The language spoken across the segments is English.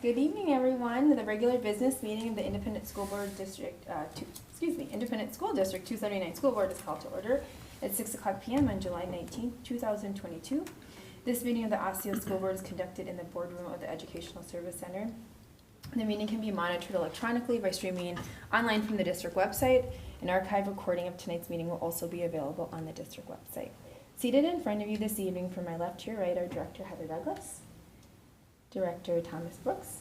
Good evening, everyone. The regular business meeting of the Independent School District 279 School Board is called to order at 6:00 p.m. on July 19, 2022. This meeting of the Osseo School Board is conducted in the boardroom of the Educational Service Center. The meeting can be monitored electronically by streaming online from the district website. An archive recording of tonight's meeting will also be available on the district website. Seated in front of you this evening from my left to your right are Director Heather Douglas, Director Thomas Brooks,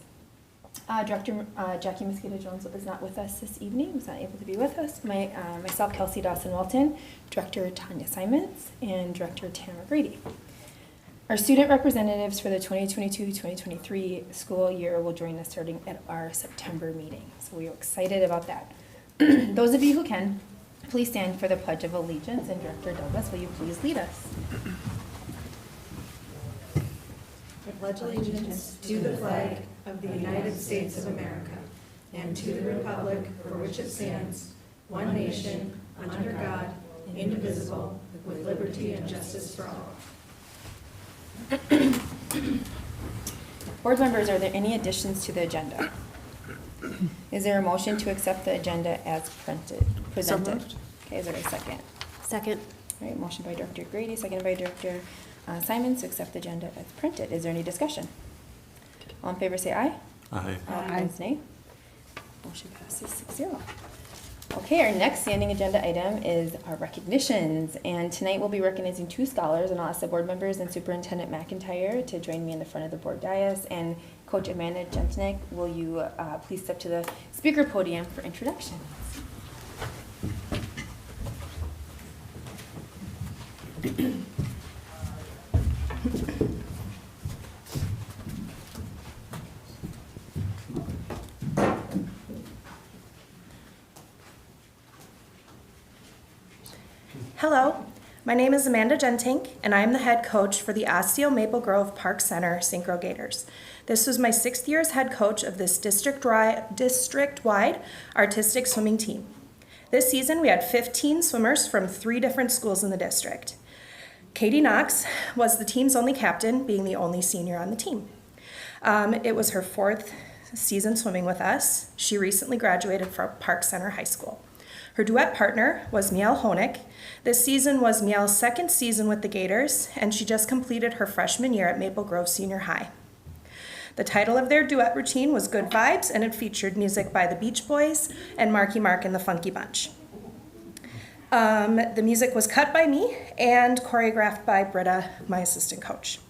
Director Jackie Mosquito-Jones is not with us this evening, was not able to be with us. Myself, Kelsey Dawson-Walton, Director Tanya Simons, and Director Tamara Grady. Our student representatives for the 2022-2023 school year will join us starting at our September meeting. So we are excited about that. Those of you who can, please stand for the Pledge of Allegiance, and Director Douglas, will you please lead us? I pledge allegiance to the flag of the United States of America and to the republic for which it stands, one nation, under God, indivisible, with liberty and justice for all. Board members, are there any additions to the agenda? Is there a motion to accept the agenda as presented? Okay, is there a second? Second. All right, motion by Director Grady, seconded by Director Simons to accept the agenda as printed. Is there any discussion? All in favor say aye. Aye. Opposed, nay. Motion passes 6-0. Okay, our next standing agenda item is our recognitions, and tonight we'll be recognizing 2 scholars, and I'll ask the board members and Superintendent Mcintyre to join me in the front of the board dais, and Coach Amanda Gentinick, will you please step to the speaker podium for introductions. Hello, my name is Amanda Gentink, and I am the head coach for the Osseo Maple Grove Park Center Synchro Gators. This was my 6th year as head coach of this district-wide artistic swimming team. This season, we had 15 swimmers from 3 different schools in the district. Katie Knox was the team's only captain, being the only senior on the team. It was her 4th season swimming with us. She recently graduated from Park Center High School. Her duet partner was Miel Honig. This season was Miel's 2nd season with the Gators, and she just completed her freshman year at Maple Grove Senior High. The title of their duet routine was Good Vibes, and it featured music by the Beach Boys and Marky Mark and the Funky Bunch. The music was cut by me and choreographed by Britta, my assistant coach.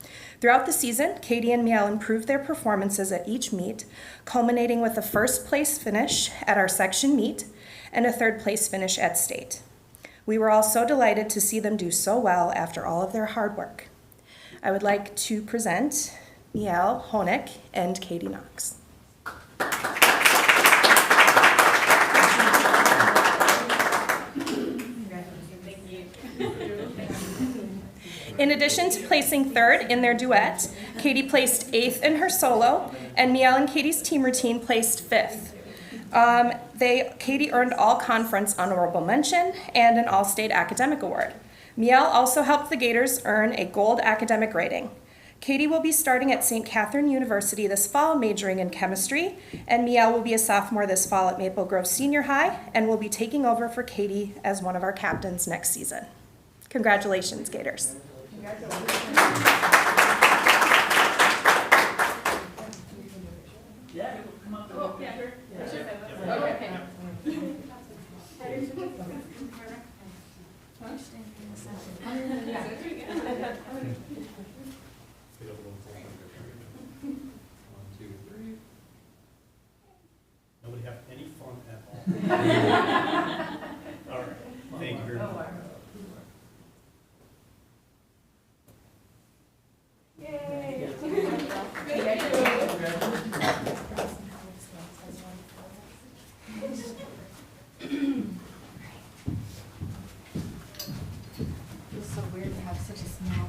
Throughout the season, Katie and Miel improved their performances at each meet, culminating with a 1st place finish at our section meet and a 3rd place finish at state. We were all so delighted to see them do so well after all of their hard work. I would like to present Miel Honig and Katie Knox. In addition to placing 3rd in their duet, Katie placed 8th in her solo, and Miel and Katie's team routine placed 5th. Katie earned all-conference honorable mention and an all-state academic award. Miel also helped the Gators earn a gold academic rating. Katie will be starting at St. Catherine University this fall, majoring in chemistry, and Miel will be a sophomore this fall at Maple Grove Senior High and will be taking over for Katie as one of our captains next season. Congratulations, Gators. Nobody have any fun at all. All right, thank you very much. Yay! It's so weird to have such a small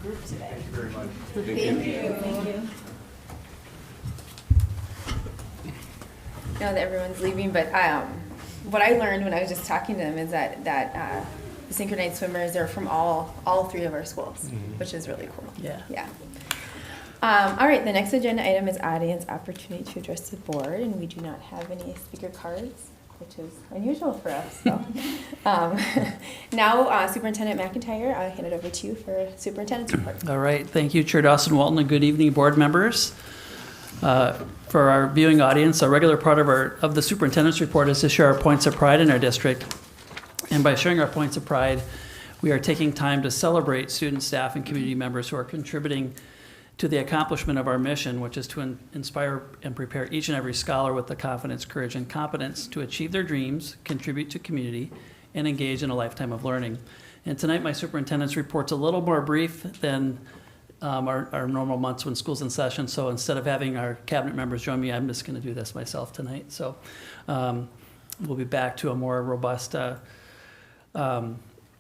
group today. Thank you very much. Thank you. Now that everyone's leaving, but what I learned when I was just talking to them is that the synchronized swimmers are from all 3 of our schools, which is really cool. Yeah. Yeah. All right, the next agenda item is audience opportunity to address the board, and we do not have any speaker cards, which is unusual for us. So, now, Superintendent Mcintyre, I'll hand it over to you for Superintendent's report. All right, thank you, Chair Dawson Walton, and good evening, board members. For our viewing audience, a regular part of the superintendent's report is to share our points of pride in our district. And by sharing our points of pride, we are taking time to celebrate student, staff, and community members who are contributing to the accomplishment of our mission, which is to inspire and prepare each and every scholar with the confidence, courage, and competence to achieve their dreams, contribute to community, and engage in a lifetime of learning. And tonight, my superintendent's report's a little more brief than our normal months when school's in session. So instead of having our cabinet members join me, I'm just going to do this myself tonight. So we'll be back to a more robust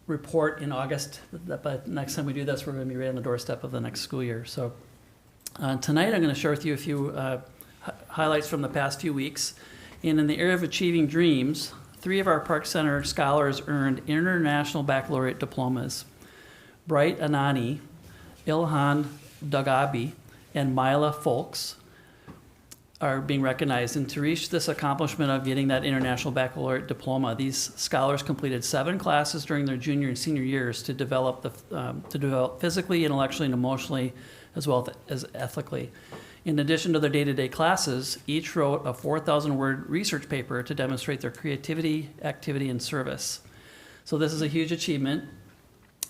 report in August. But next time we do this, we're going to be right on the doorstep of the next school year. So tonight, I'm going to share with you a few highlights from the past few weeks. And in the area of achieving dreams, 3 of our Park Center scholars earned international baccalaureate diplomas. Bright Anani, Ilhan Dagabi, and Mila Folks are being recognized. And to reach this accomplishment of getting that international baccalaureate diploma, these scholars completed 7 classes during their junior and senior years to develop physically, intellectually, and emotionally, as well as ethically. In addition to their day-to-day classes, each wrote a 4,000-word research paper to demonstrate their creativity, activity, and service. So this is a huge achievement.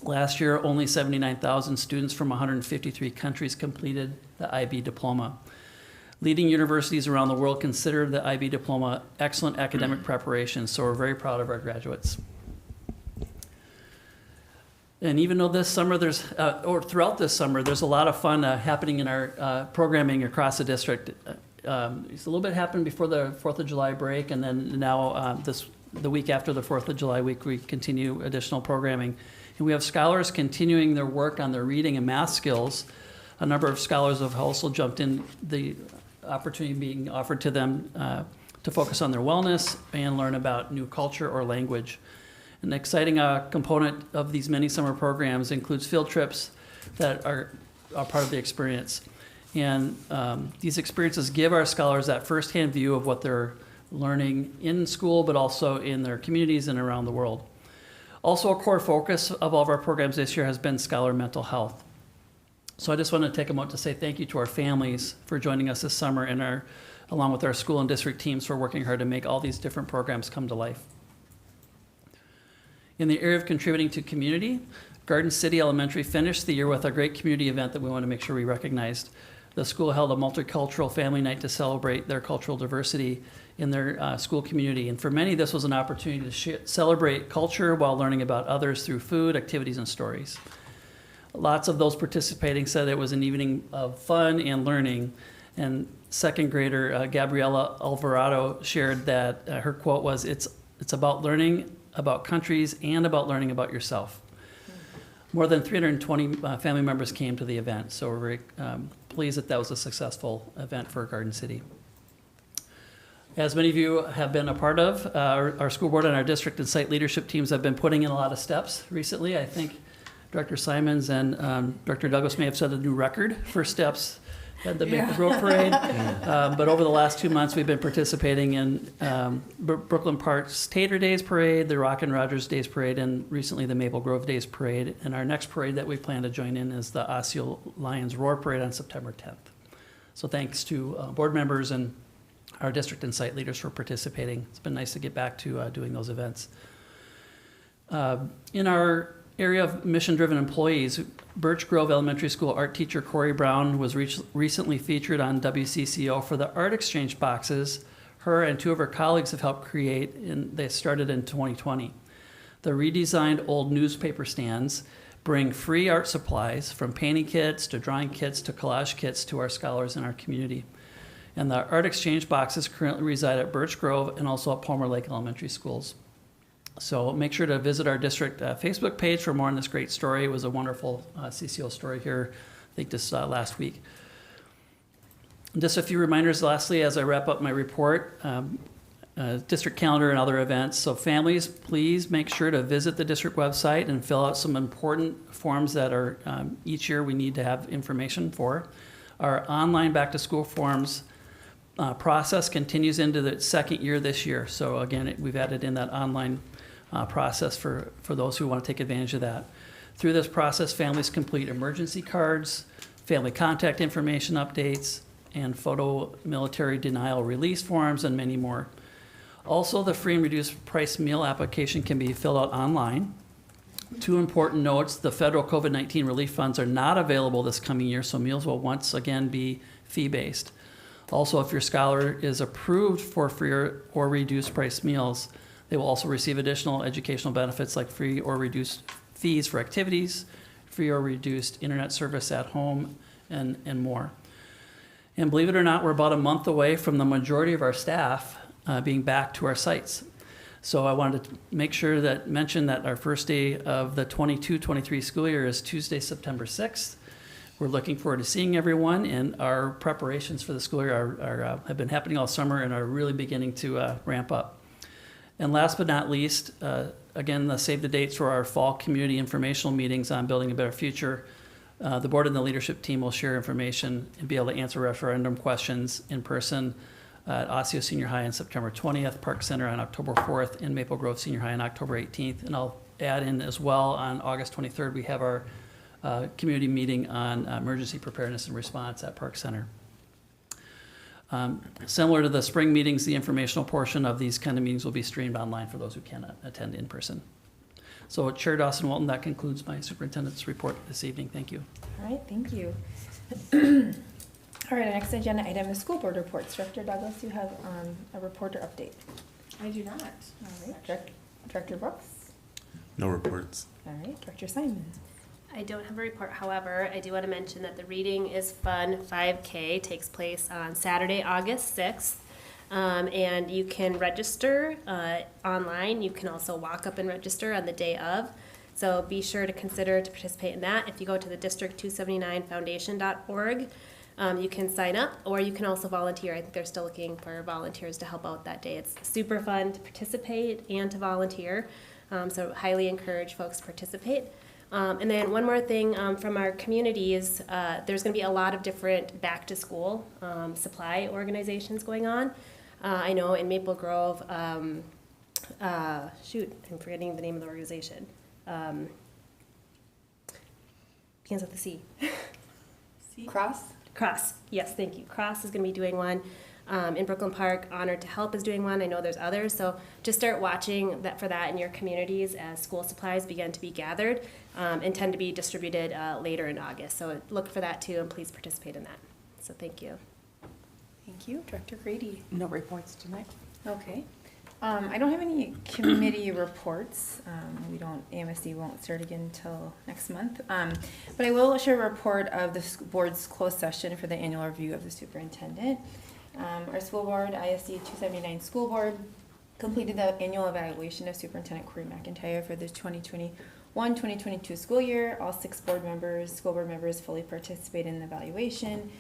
Last year, only 79,000 students from 153 countries completed the IB diploma. Leading universities around the world consider the IB diploma excellent academic preparation, so we're very proud of our graduates. And even though this summer throughout this summer, there's a lot of fun happening in our programming across the district. A little bit happened before the 4th of July break, and then now the week after the 4th of July week, we continue additional programming. And we have scholars continuing their work on their reading and math skills. A number of scholars have also jumped in the opportunity being offered to them to focus on their wellness and learn about new culture or language. An exciting component of these many summer programs includes field trips that are part of the experience. And these experiences give our scholars that firsthand view of what they're learning in school, but also in their communities and around the world. Also, a core focus of all of our programs this year has been scholar mental health. So I just want to take a moment to say thank you to our families for joining us this summer and along with our school and district teams for working hard to make all these different programs come to life. In the area of contributing to community, Garden City Elementary finished the year with a great community event that we want to make sure we recognized. The school held a multicultural family night to celebrate their cultural diversity in their school community. And for many, this was an opportunity to celebrate culture while learning about others through food, activities, and stories. Lots of those participating said it was an evening of fun and learning. And second grader Gabriela Alvarado shared that her quote was, it's about learning about countries and about learning about yourself. More than 320 family members came to the event, so we're very pleased that was a successful event for Garden City. As many of you have been a part of, our school board and our district and site leadership teams have been putting in a lot of steps recently. I think Director Simons and Director Douglas may have set a new record for steps at the Maple Grove Parade. But over the last 2 months, we've been participating in Brooklyn Park's Tater Days Parade, the Rock and Rogers Days Parade, and recently the Maple Grove Days Parade. And our next parade that we plan to join in is the Osseo Lions Roar Parade on September 10th. So thanks to board members and our district and site leaders for participating. It's been nice to get back to doing those events. In our area of mission-driven employees, Birch Grove Elementary School art teacher Cory Brown was recently featured on WCCO for the art exchange boxes her and 2 of her colleagues have helped create, and they started in 2020. The redesigned old newspaper stands bring free art supplies, from painting kits to drawing kits to collage kits, to our scholars in our community. And the art exchange boxes currently reside at Birch Grove and also at Palmer Lake Elementary Schools. So make sure to visit our district Facebook page for more on this great story. It was a wonderful CCO story here, I think this last week. Just a few reminders lastly as I wrap up my report. District calendar and other events. So families, please make sure to visit the district website and fill out some important forms that are each year we need to have information for. Our online back-to-school forms process continues into the second year this year. So again, we've added in that online process for those who want to take advantage of that. Through this process, families complete emergency cards, family contact information updates, and photo military denial release forms, and many more. Also, the free and reduced price meal application can be filled out online. 2 important notes: the federal COVID-19 relief funds are not available this coming year, so meals will once again be fee-based. Also, if your scholar is approved for free or reduced price meals, they will also receive additional educational benefits like free or reduced fees for activities, free or reduced internet service at home, and more. And believe it or not, we're about a month away from the majority of our staff being back to our sites. So I wanted to mention that our first day of the 22-23 school year is Tuesday, September 6th. We're looking forward to seeing everyone, and our preparations for the school year have been happening all summer and are really beginning to ramp up. And last but not least, again, save the dates for our fall community informational meetings on building a better future. The board and the leadership team will share information and be able to answer referendum questions in person at Osseo Senior High on September 20th, Park Center on October 4th, and Maple Grove Senior High on October 18th. And I'll add in as well, on August 23rd, we have our community meeting on emergency preparedness and response at Park Center. Similar to the spring meetings, the informational portion of these kind of meetings will be streamed online for those who cannot attend in person. So Chair Dawson Walton, that concludes my superintendent's report this evening. Thank you. All right, thank you. All right, our next agenda item is school board reports. Director Douglas, you have a reporter update. I do not. All right, Director Brooks. No reports. All right, Director Simon. I don't have a report. However, I do want to mention that the Reading is Fun 5K takes place on Saturday, August 6th. And you can register online. You can also walk up and register on the day of. So be sure to consider to participate in that. If you go to the district279foundation.org, you can sign up, or you can also volunteer. I think they're still looking for volunteers to help out that day. It's super fun to participate and to volunteer. So highly encourage folks to participate. And then one more thing from our communities, there's going to be a lot of different back-to-school supply organizations going on. I know in Maple Grove, I'm forgetting the name of the organization. Begins with a C. Cross, yes, thank you. Cross is going to be doing one. In Brooklyn Park, Honored to Help is doing one. I know there's others, so just start watching for that in your communities as school supplies begin to be gathered and tend to be distributed later in August. So look for that too, and please participate in that. So thank you. Thank you. Director Grady. No reports tonight. Okay. I don't have any committee reports. AMSD won't start again until next month. But I will share a report of the board's closed session for the annual review of the superintendent. Our school board, ISD 279 school board, completed the annual evaluation of Superintendent Cory Mcintyre for the 2021-2022 school year. All 6 school board members fully participated in the evaluation.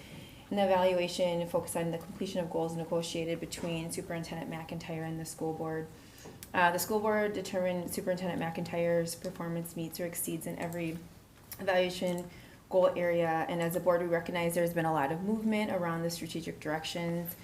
And the evaluation focused on the completion of goals negotiated between Superintendent Mcintyre and the school board. The school board determined Superintendent Mcintyre's performance meets or exceeds in every evaluation goal area, and as a board we recognize there's been a lot of movement around the strategic directions,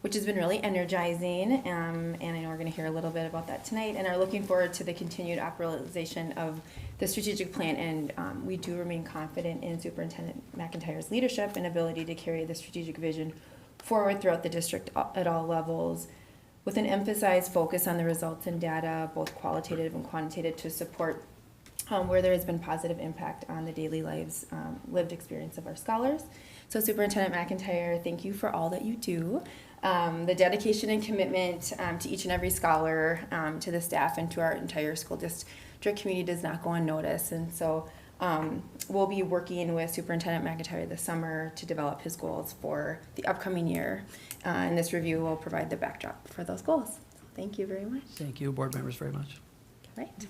which has been really energizing, and I know we're going to hear a little bit about that tonight, and are looking forward to the continued operationalization of the strategic plan, and we do remain confident in Superintendent Mcintyre's leadership and ability to carry the strategic vision forward throughout the district at all levels, with an emphasized focus on the results and data, both qualitative and quantitative, to support where there has been positive impact on the daily lives, lived experience of our scholars. So Superintendent Mcintyre, thank you for all that you do. The dedication and commitment to each and every scholar, to the staff, and to our entire school district community does not go unnoticed. And so we'll be working with Superintendent Mcintyre this summer to develop his goals for the upcoming year. And this review will provide the backdrop for those goals. So thank you very much. Thank you, board members, very much. All right.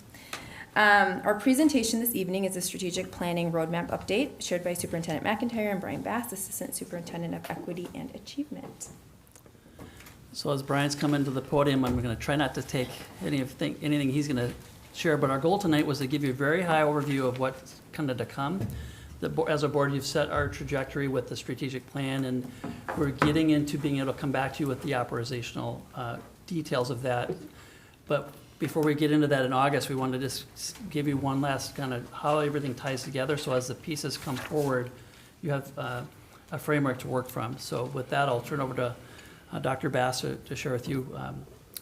Our presentation this evening is a strategic planning roadmap update shared by Superintendent Mcintyre and Brian Bass, Assistant Superintendent of Equity and Achievement. So as Brian's coming to the podium, I'm going to try not to take anything he's going to share, but our goal tonight was to give you a very high overview of what's kind of to come. as a board, you've set our trajectory with the strategic plan, and we're getting into being able to come back to you with the operational details of that. But before we get into that in August, we wanted to just give you one last kind of how everything ties together, so as the pieces come forward, you have a framework to work from. So with that, I'll turn over to Dr. Bass to share with you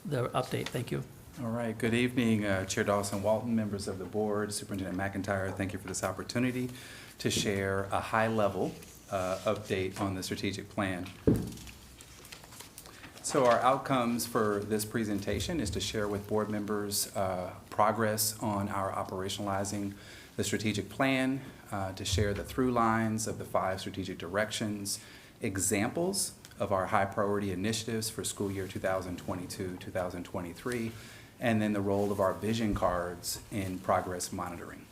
the update. Thank you. All right, good evening, Chair Dawson-Walton, members of the board, Superintendent Mcintyre. Thank you for this opportunity to share a high-level update on the strategic plan. So our outcomes for this presentation is to share with board members progress on our operationalizing the strategic plan, to share the through lines of the 5 strategic directions, examples of our high priority initiatives for school year 2022-2023, and then the role of our vision cards in progress monitoring.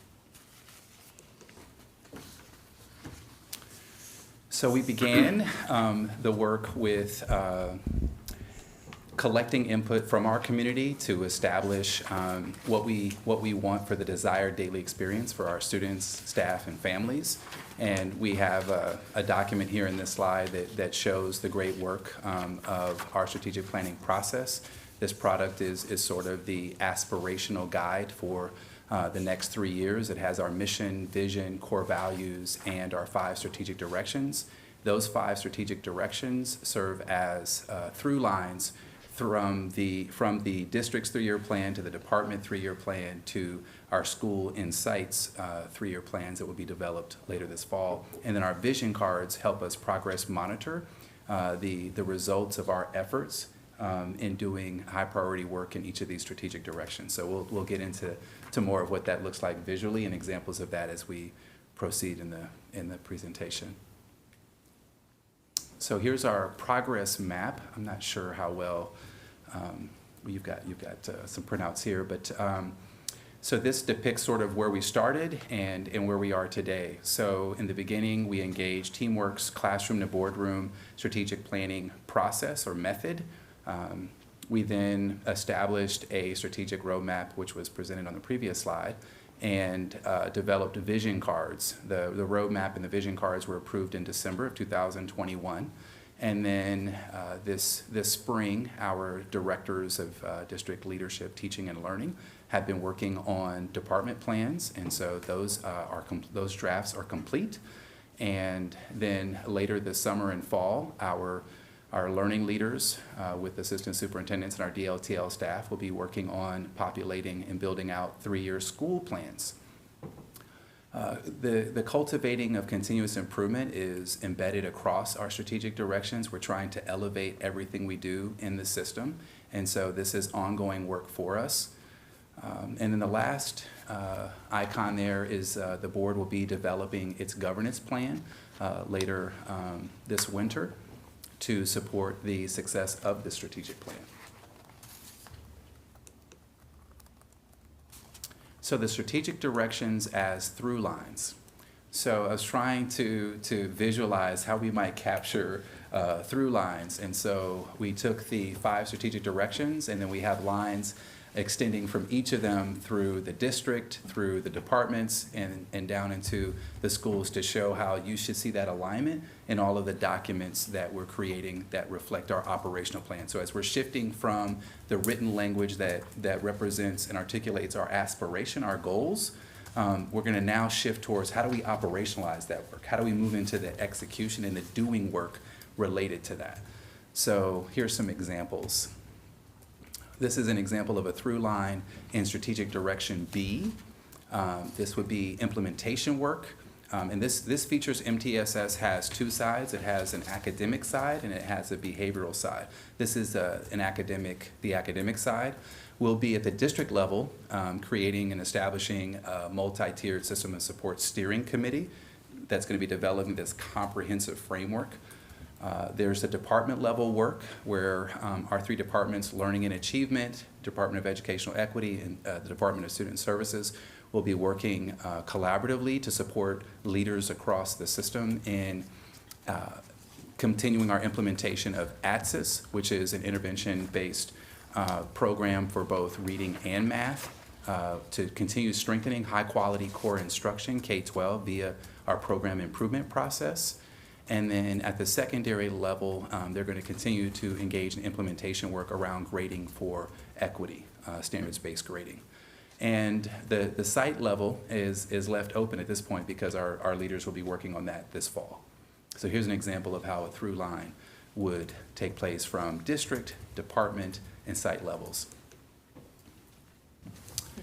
So we began the work with collecting input from our community to establish what we want for the desired daily experience for our students, staff, and families. And we have a document here in this slide that shows the great work of our strategic planning process. This product is sort of the aspirational guide for the next 3 years. It has our mission, vision, core values, and our 5 strategic directions. Those 5 strategic directions serve as through lines from the district's 3-year plan to the department 3-year plan to our school insights 3-year plans that will be developed later this fall. And then our vision cards help us progress monitor the results of our efforts in doing high priority work in each of these strategic directions. So we'll get into more of what that looks like visually and examples of that as we proceed in the presentation. So here's our progress map. I'm not sure how well you've got some printouts here, but so this depicts sort of where we started and where we are today. So in the beginning, we engaged Teamwork's classroom to boardroom strategic planning process or method. We then established a strategic roadmap, which was presented on the previous slide, and developed vision cards. The roadmap and the vision cards were approved in December of 2021. And then this spring, our directors of district leadership, teaching and learning have been working on department plans. And so those drafts are complete. And then later this summer and fall, our learning leaders with assistant superintendents and our DLTL staff will be working on populating and building out 3-year school plans. The cultivating of continuous improvement is embedded across our strategic directions. We're trying to elevate everything we do in the system, and so this is ongoing work for us. And then the last icon there is the board will be developing its governance plan later this winter to support the success of the strategic plan. So the strategic directions as through lines. So I was trying to visualize how we might capture through lines. And so we took the 5 strategic directions, and then we have lines extending from each of them through the district, through the departments, and down into the schools to show how you should see that alignment in all of the documents that we're creating that reflect our operational plan. So as we're shifting from the written language that represents and articulates our aspiration, our goals, we're going to now shift towards how do we operationalize that work? How do we move into the execution and the doing work related to that? So here's some examples. This is an example of a through line in strategic direction B. This would be implementation work. And this features MTSS has 2 sides. It has an academic side and it has a behavioral side. This is the academic side. We'll be at the district level creating and establishing a multi-tiered system of support steering committee that's going to be developing this comprehensive framework. There's the department level work where our 3 departments, Learning and Achievement, Department of Educational Equity, and the Department of Student Services will be working collaboratively to support leaders across the system in continuing our implementation of ATSIS, which is an intervention-based program for both reading and math to continue strengthening high-quality core instruction, K-12, via our program improvement process. And then at the secondary level, they're going to continue to engage in implementation work around grading for equity, standards-based grading. And the site level is left open at this point because our leaders will be working on that this fall. So here's an example of how a through line would take place from district, department, and site levels.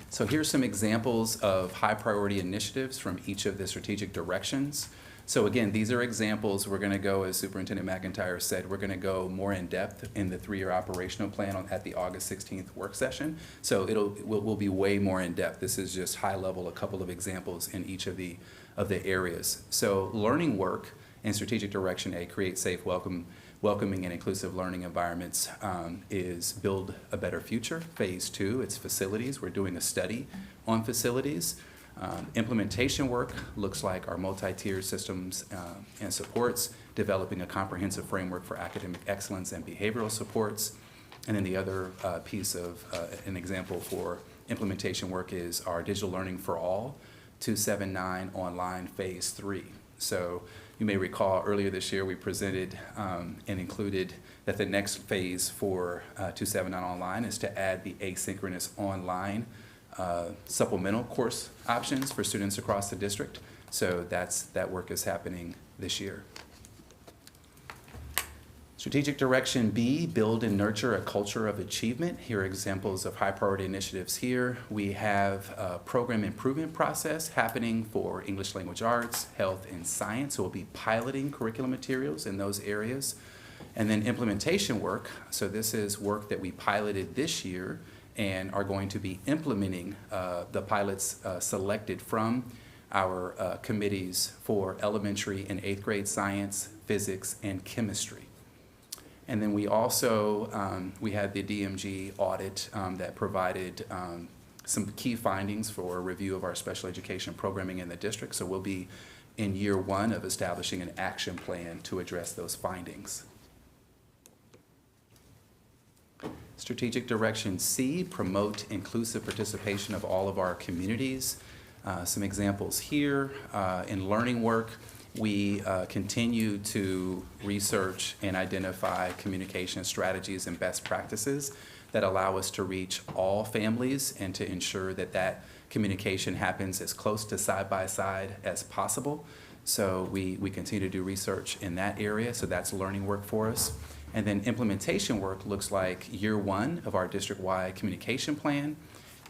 So here's some examples of high priority initiatives from each of the strategic directions. So again, these are examples. We're going to go, as Superintendent Mcintyre said, we're going to go more in depth in the 3-year operational plan at the August 16th work session. So we'll be way more in depth. This is just high level, a couple of examples in each of the areas. So learning work in strategic direction A, create safe, welcoming and inclusive learning environments, is build a better future. Phase 2, it's facilities. We're doing a study on facilities. Implementation work looks like our multi-tiered systems and supports, developing a comprehensive framework for academic excellence and behavioral supports. And then the other piece of an example for implementation work is our digital learning for all, 279 online phase 3. So you may recall earlier this year we presented and included that the next phase for 279 online is to add the asynchronous online supplemental course options for students across the district. So that work is happening this year. Strategic Direction B, build and nurture a culture of achievement. Here are examples of high priority initiatives here. We have a program improvement process happening for English language arts, health, and science. So we'll be piloting curriculum materials in those areas. And then implementation work. So this is work that we piloted this year and are going to be implementing the pilots selected from our committees for elementary and 8th grade science, physics, and chemistry. And then we also, we had the DMG audit that provided some key findings for a review of our special education programming in the district. So we'll be in year 1 of establishing an action plan to address those findings. Strategic Direction C, promote inclusive participation of all of our communities. Some examples here. In learning work, we continue to research and identify communication strategies and best practices that allow us to reach all families and to ensure that that communication happens as close to side by side as possible. So we continue to do research in that area, so that's learning work for us. And then implementation work looks like year 1 of our district-wide communication plan.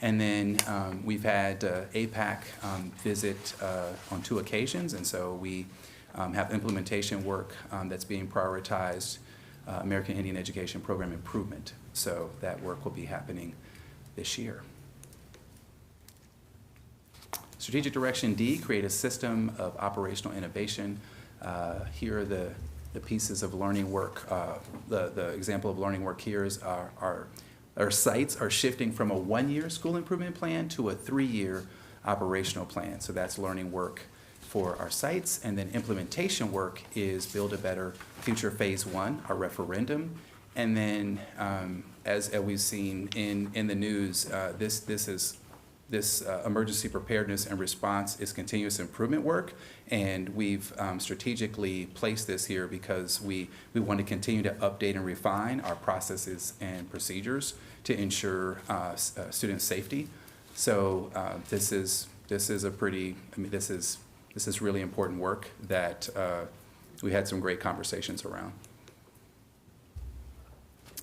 And then we've had APAC visit on 2 occasions, and so we have implementation work that's being prioritized, American Indian Education Program Improvement. So that work will be happening this year. Strategic Direction D, create a system of operational innovation. Here are the pieces of learning work. The example of learning work here is our sites are shifting from a 1-year school improvement plan to a 3-year operational plan. So that's learning work for our sites. And then implementation work is Build a Better Future Phase 1, our referendum. And then as we've seen in the news, this emergency preparedness and response is continuous improvement work, and we've strategically placed this here because we want to continue to update and refine our processes and procedures to ensure student safety. So this is really important work that we had some great conversations around.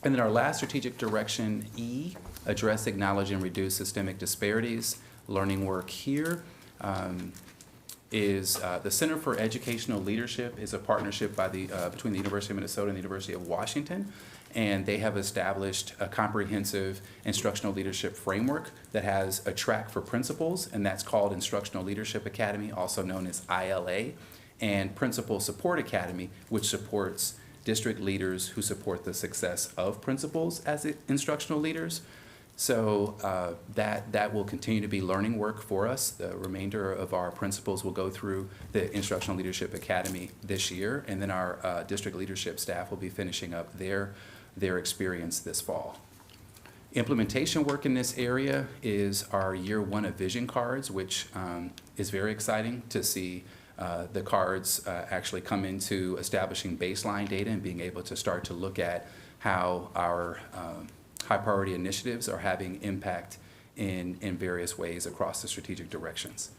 And then our last strategic direction, E, address, acknowledge, and reduce systemic disparities. Learning work here is the Center for Educational Leadership is a partnership between the University of Minnesota and the University of Washington. And they have established a comprehensive instructional leadership framework that has a track for principals, and that's called Instructional Leadership Academy, also known as ILA, and Principal Support Academy, which supports district leaders who support the success of principals as instructional leaders. So that will continue to be learning work for us. The remainder of our principals will go through the Instructional Leadership Academy this year, and then our district leadership staff will be finishing up their experience this fall. Implementation work in this area is our year one of vision cards, which is very exciting to see the cards actually come into establishing baseline data and being able to start to look at how our high priority initiatives are having impact in various ways across the strategic directions.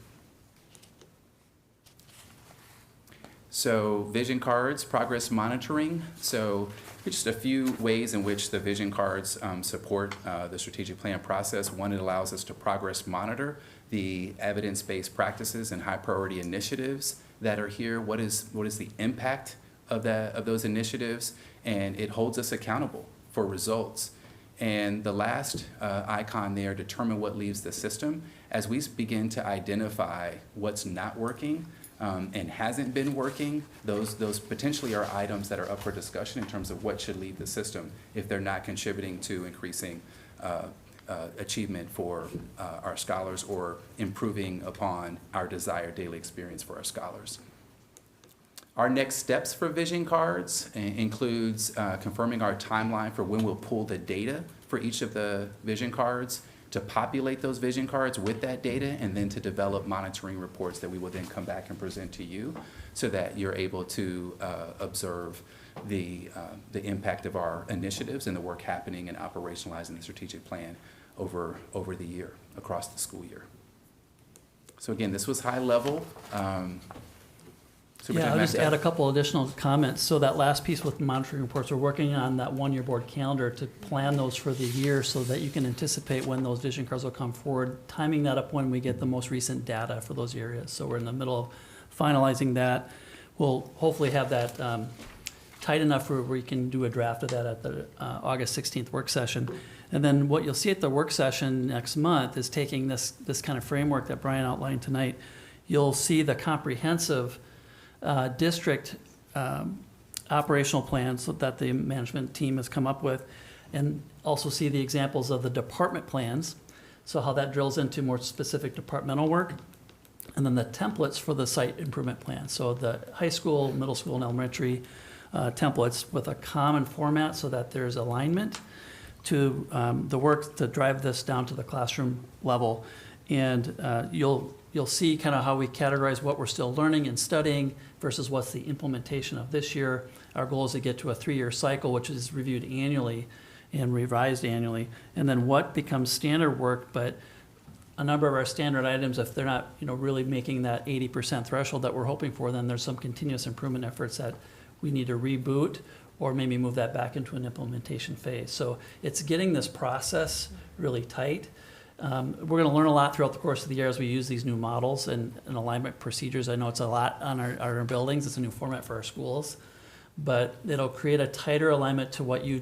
So vision cards, progress monitoring. So just a few ways in which the vision cards support the strategic plan process. One, it allows us to progress monitor the evidence-based practices and high priority initiatives that are here. What is the impact of those initiatives? And it holds us accountable for results. And the last icon there, determine what leaves the system. As we begin to identify what's not working and hasn't been working, those potentially are items that are up for discussion in terms of what should leave the system if they're not contributing to increasing achievement for our scholars or improving upon our desired daily experience for our scholars. Our next steps for vision cards includes confirming our timeline for when we'll pull the data for each of the vision cards, to populate those vision cards with that data, and then to develop monitoring reports that we will then come back and present to you so that you're able to observe the impact of our initiatives and the work happening and operationalizing the strategic plan over the year, across the school year. So again, this was high level. Yeah, I'll just add a couple additional comments. So that last piece with monitoring reports, we're working on that one-year board calendar to plan those for the year so that you can anticipate when those vision cards will come forward, timing that up when we get the most recent data for those areas. So we're in the middle of finalizing that. We'll hopefully have that tight enough where we can do a draft of that at the August 16th work session. And then what you'll see at the work session next month is taking this kind of framework that Brian outlined tonight. You'll see the comprehensive district operational plans that the management team has come up with, and also see the examples of the department plans, so how that drills into more specific departmental work, and then the templates for the site improvement plan. So the high school, middle school, and elementary templates with a common format so that there's alignment to the work to drive this down to the classroom level. And you'll see kind of how we categorize what we're still learning and studying versus what's the implementation of this year. Our goal is to get to a 3-year cycle, which is reviewed annually and revised annually. And then what becomes standard work, but a number of our standard items, if they're not really making that 80% threshold that we're hoping for, then there's some continuous improvement efforts that we need to reboot or maybe move that back into an implementation phase. So it's getting this process really tight. We're going to learn a lot throughout the course of the year as we use these new models and alignment procedures. I know it's a lot on our buildings. It's a new format for our schools, but it'll create a tighter alignment to what you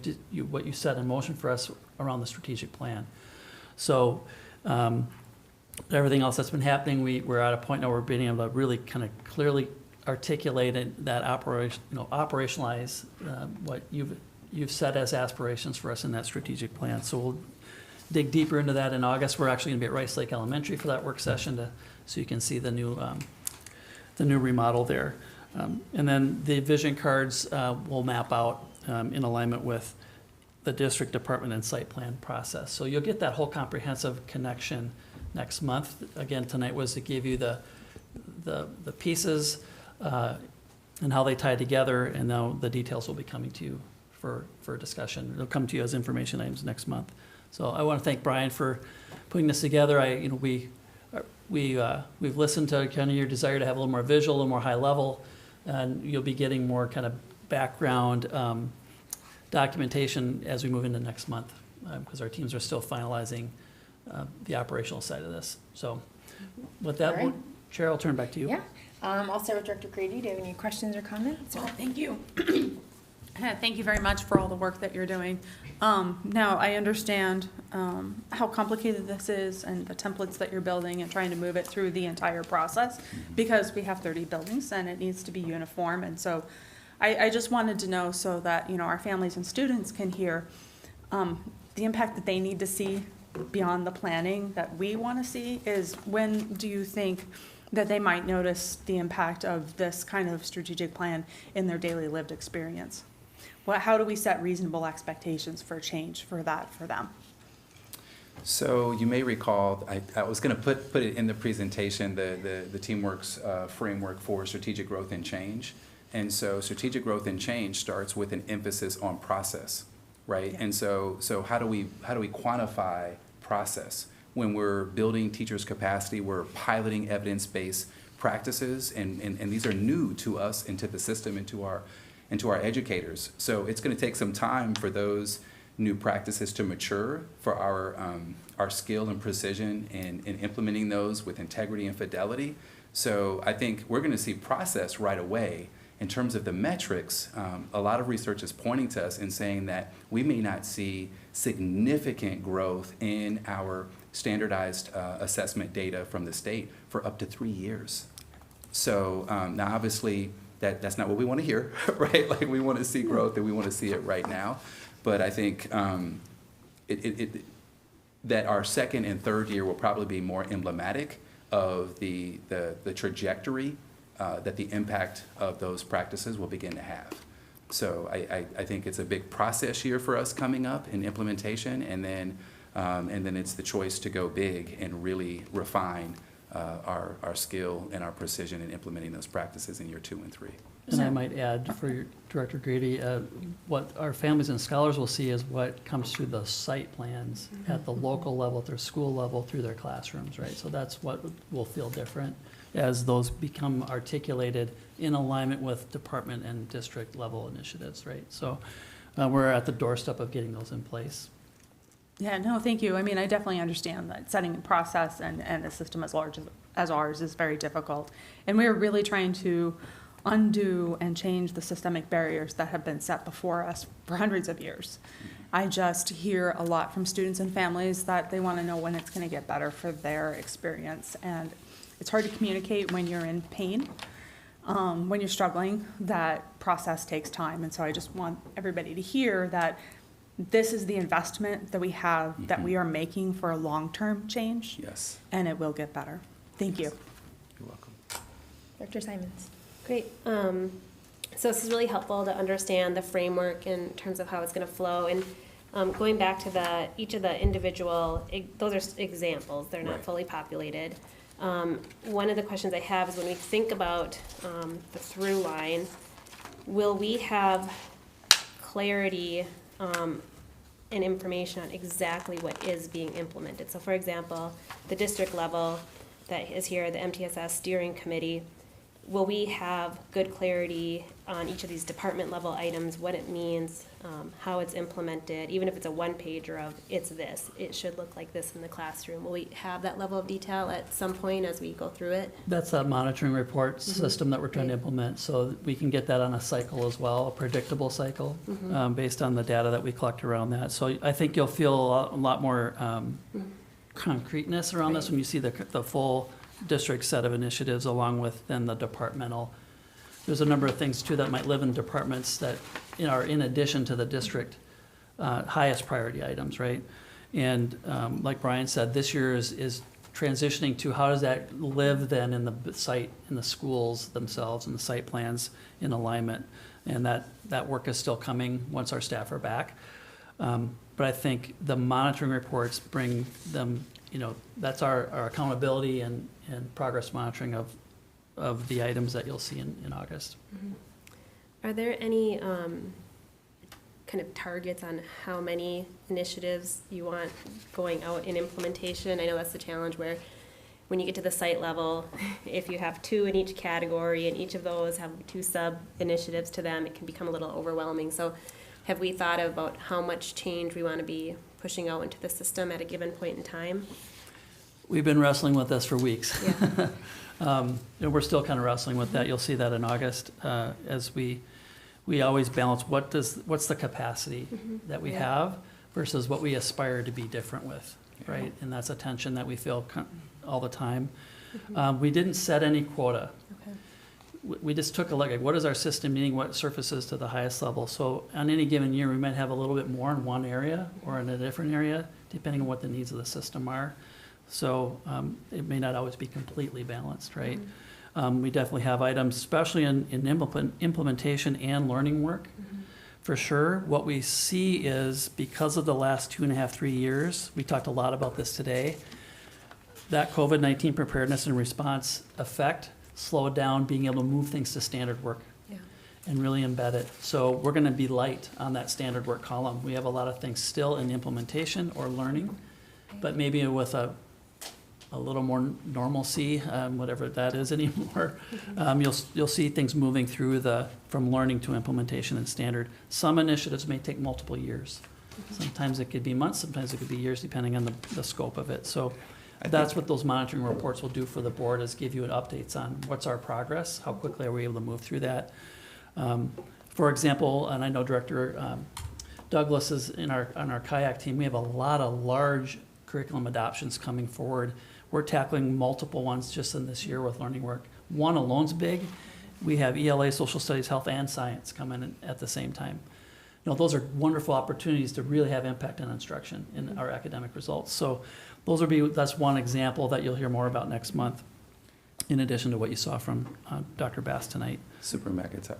set in motion for us around the strategic plan. So everything else that's been happening, we're at a point now where we're being able to really kind of clearly articulate that operationalize what you've set as aspirations for us in that strategic plan. So we'll dig deeper into that in August. We're actually going to be at Rice Lake Elementary for that work session so you can see the new remodel there. And then the vision cards will map out in alignment with the district department and site plan process. So you'll get that whole comprehensive connection next month. Again, tonight was to give you the pieces and how they tie together, and now the details will be coming to you for discussion. It'll come to you as information items next month. So I want to thank Brian for putting this together. We've listened to kind of your desire to have a little more visual, a little more high level, and you'll be getting more kind of background documentation as we move into next month, because our teams are still finalizing the operational side of this. So with that, Right. Chair, I'll turn back to you. Yeah. I'll start with Director Grady. Do you have any questions or comments? Well, thank you. Thank you very much for all the work that you're doing. Now, I understand how complicated this is and the templates that you're building and trying to move it through the entire process, because we have 30 buildings and it needs to be uniform. And so I just wanted to know, so that our families and students can hear the impact that they need to see beyond the planning that we want to see. Is when do you think that they might notice the impact of this kind of strategic plan in their daily lived experience? How do we set reasonable expectations for change for that for them? So you may recall, I was going to put it in the presentation, the Teamworks framework for strategic growth and change. And so strategic growth and change starts with an emphasis on process, right? Yeah. And so how do we quantify process? When we're building teachers' capacity, we're piloting evidence-based practices, and these are new to us, into the system, into our educators. So it's going to take some time for those new practices to mature, for our skill and precision in implementing those with integrity and fidelity. So I think we're going to see process right away. In terms of the metrics, a lot of research is pointing to us and saying that we may not see significant growth in our standardized assessment data from the state for up to 3 years. So now obviously that's not what we want to hear, right? Like, we want to see growth and we want to see it right now. But I think that our second and third year will probably be more emblematic of the trajectory that the impact of those practices will begin to have. So I think it's a big process year for us coming up in implementation, and then it's the choice to go big and really refine our skill and our precision in implementing those practices in year 2 and 3. And I might add for your Director Grady, what our families and scholars will see is what comes through the site plans at the local level, at their school level, through their classrooms, right? So that's what will feel different as those become articulated in alignment with department and district level initiatives, right? So we're at the doorstep of getting those in place. Yeah, no, thank you. I mean, I definitely understand that setting a process and a system as large as ours is very difficult. And we're really trying to undo and change the systemic barriers that have been set before us for hundreds of years. I just hear a lot from students and families that they want to know when it's going to get better for their experience. And it's hard to communicate when you're in pain, when you're struggling. That process takes time. And so I just want everybody to hear that this is the investment that we have, that we are making for a long-term change. Yes. And it will get better. Thank you. You're welcome. Dr. Simons. Great. So this is really helpful to understand the framework in terms of how it's going to flow. And going back to each of the individual, those are examples. They're not Right. fully populated. One of the questions I have is, when we think about the through line, will we have clarity and information on exactly what is being implemented? So for example, the district level that is here, the MTSS steering committee, will we have good clarity on each of these department level items, what it means, how it's implemented, even if it's a one-pager of it's this, it should look like this in the classroom? Will we have that level of detail at some point as we go through it? That's that monitoring report system that we're trying to implement, so that we can get that on a cycle as well, a predictable cycle, based on the data that we collect around that. So I think you'll feel a lot more concreteness around this when you see the full district set of initiatives, along with then the departmental. There's a number of things too that might live in departments that are in addition to the district highest priority items, right? And like Brian said, this year is transitioning to how does that live then in the site, in the schools themselves, and the site plans in alignment. And that work is still coming once our staff are back. But I think the monitoring reports bring them, that's our accountability and progress monitoring of the items that you'll see in August. Are there any kind of targets on how many initiatives you want going out in implementation? I know that's the challenge, where when you get to the site level, if you have 2 in each category and each of those have 2 sub-initiatives to them, it can become a little overwhelming. So have we thought about how much change we want to be pushing out into the system at a given point in time? We've been wrestling with this for weeks. Yeah. And we're still kind of wrestling with that. You'll see that in August, as we always balance what's the capacity that we have versus what we aspire to be different with, right? And that's a tension that we feel all the time. We didn't set any quota. Okay. We just took a look at what is our system needing, what surfaces to the highest level. So on any given year, we might have a little bit more in one area or in a different area, depending on what the needs of the system are. So it may not always be completely balanced, right? We definitely have items, especially in implementation and learning work. for sure. What we see is because of the last 2.5, 3 years, we talked a lot about this today, that COVID-19 preparedness and response effect slowed down being able to move things to standard work and really embed it. So we're going to be light on that standard work column. We have a lot of things still in implementation or learning, but maybe with a little more normalcy, whatever that is anymore. You'll see things moving through from learning to implementation and standard. Some initiatives may take multiple years. Sometimes it could be months, sometimes it could be years, depending on the scope of it. So that's what those monitoring reports will do for the board, is give you updates on what's our progress, how quickly are we able to move through that. For example, and I know Director Douglas is on our kayak team, we have a lot of large curriculum adoptions coming forward. We're tackling multiple ones just in this year with learning work. One alone's big. We have ELA, social studies, health, and science coming in at the same time. You know, those are wonderful opportunities to really have impact on instruction in our academic results. So that's one example that you'll hear more about next month, in addition to what you saw from Dr. Bass tonight. Superintendent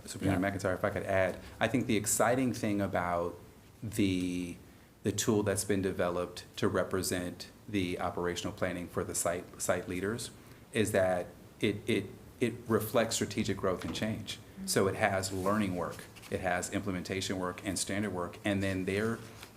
McIntyre, if I could add, I think the exciting thing about the tool that's been developed to represent the operational planning for the site leaders is that it reflects strategic growth and change. So it has learning work, it has implementation work and standard work, and then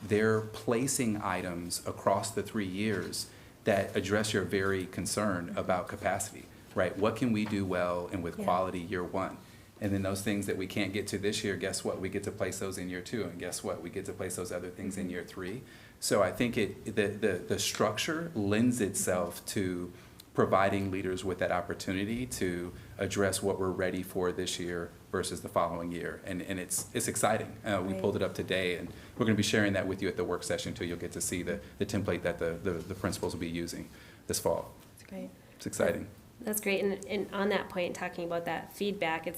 they're placing items across the 3 years that address your very concern about capacity, right? What can we do well and with quality year one? And then those things that we can't get to this year, guess what? We get to place those in year two, and guess what? We get to place those other things in year three. So I think the structure lends itself to providing leaders with that opportunity to address what we're ready for this year versus the following year. And it's exciting. We pulled it up today, and we're going to be sharing that with you at the work session too. You'll get to see the template that the principals will be using this fall. That's great. It's exciting. That's great. And on that point, talking about that feedback,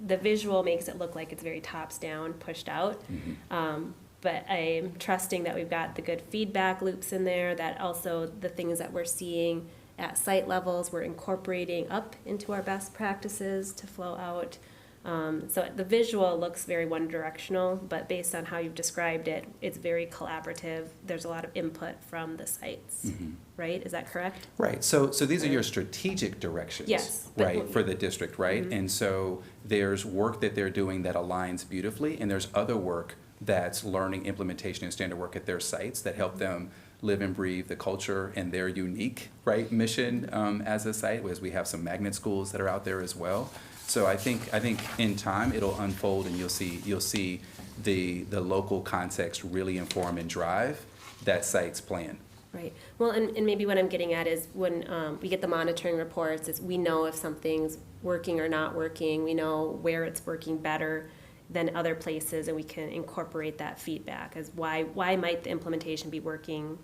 the visual makes it look like it's very tops down, pushed out. But I'm trusting that we've got the good feedback loops in there, that also the things that we're seeing at site levels, we're incorporating up into our best practices to flow out. So the visual looks very one-directional, but based on how you've described it, it's very collaborative. There's a lot of input from the sites, right? Is that correct? Right. So these are your strategic directions, yes, right, for the district, right? And so there's work that they're doing that aligns beautifully, and there's other work that's learning, implementation, and standard work at their sites that help them live and breathe the culture and their unique, right, mission as a site, as we have some magnet schools that are out there as well. So I think in time it'll unfold, and you'll see the local context really inform and drive that site's plan. Right. Well, and maybe what I'm getting at is when we get the monitoring reports, is we know if something's working or not working. We know where it's working better than other places, and we can incorporate that feedback as why might the implementation be working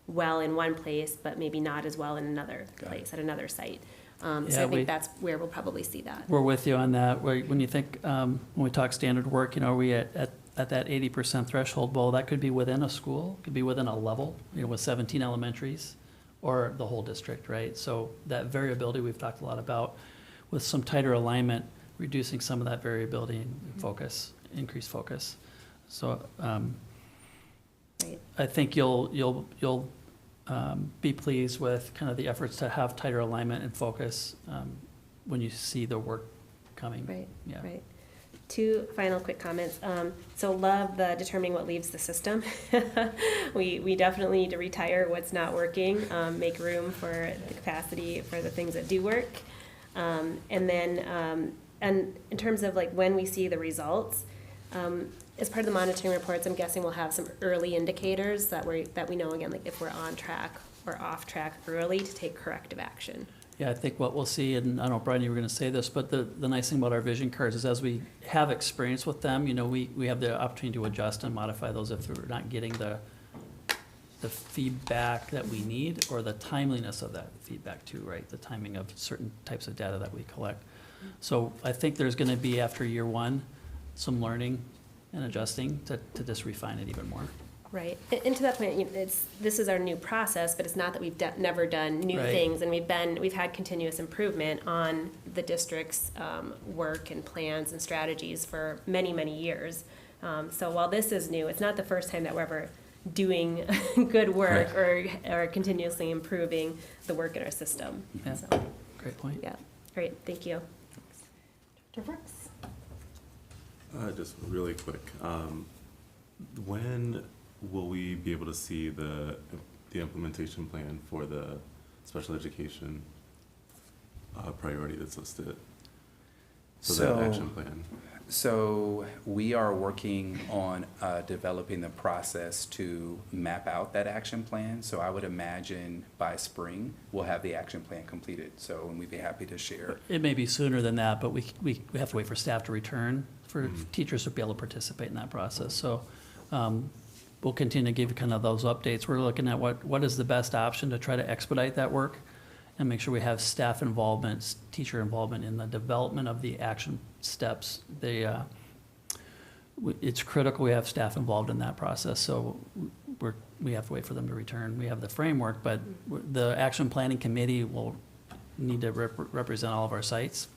well in one place, but maybe not as well in another place at another site. So I think that's where we'll probably see that. We're with you on that. When you think, when we talk standard work, you know, are we at that 80% threshold? Well, that could be within a school, could be within a level, you know, with 17 elementaries, or the whole district, right? So that variability we've talked a lot about, with some tighter alignment, reducing some of that variability and focus, increased focus. So I think you'll be pleased with kind of the efforts to have tighter alignment and focus when you see the work coming. Right. Yeah. Right. Two final quick comments. So love the determining what leaves the system. We definitely need to retire what's not working, make room for the capacity for the things that do work. And then and in terms of like when we see the results, as part of the monitoring reports, I'm guessing we'll have some early indicators that we know, again, like if we're on track or off track early to take corrective action. Yeah, I think what we'll see, and I don't know, Brian, you were going to say this, but the nice thing about our vision cards is as we have experience with them, you know, we have the opportunity to adjust and modify those if we're not getting the feedback that we need, or the timeliness of that feedback too, right? The timing of certain types of data that we collect. So I think there's going to be, after year one, some learning and adjusting to just refine it even more. Right, and to that point, this is our new process, but it's not that we've never done new things, and we've had continuous improvement on the district's work and plans and strategies for many, many years. So while this is new, it's not the first time that we're ever doing good work or continuously improving the work in our system. Yeah. So, Great point. yeah, great, thank you. Dr. Brooks? Just really quick, when will we be able to see the implementation plan for the special education priority that's listed? That action plan. So we are working on developing the process to map out that action plan. So I would imagine by spring, we'll have the action plan completed. So, and we'd be happy to share. It may be sooner than that, but we have to wait for staff to return, for teachers to be able to participate in that process. So we'll continue to give kind of those updates. We're looking at what is the best option to try to expedite that work and make sure we have staff involvement, teacher involvement in the development of the action steps. It's critical we have staff involved in that process, so we have to wait for them to return. We have the framework, but the action planning committee will need to represent all of our sites,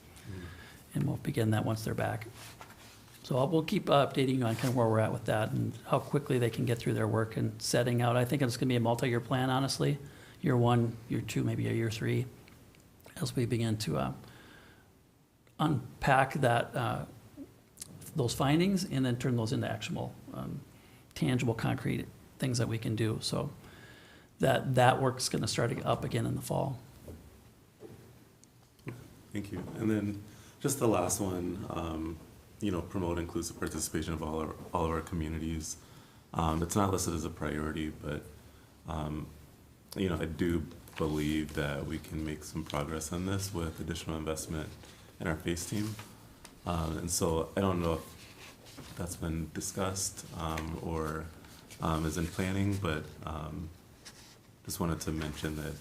and we'll begin that once they're back. So we'll keep updating you on kind of where we're at with that and how quickly they can get through their work and setting out. I think it's gonna be a multi-year plan, honestly. Year 1, year 2, maybe a year 3, as we begin to unpack that those findings and then turn those into actionable, tangible, concrete things that we can do. So that work's going to start up again in the fall. Thank you. And then just the last one, promote inclusive participation of all of our communities. It's not listed as a priority, but I do believe that we can make some progress on this with additional investment in our FACE team. And so I don't know if that's been discussed or is in planning, but just wanted to mention that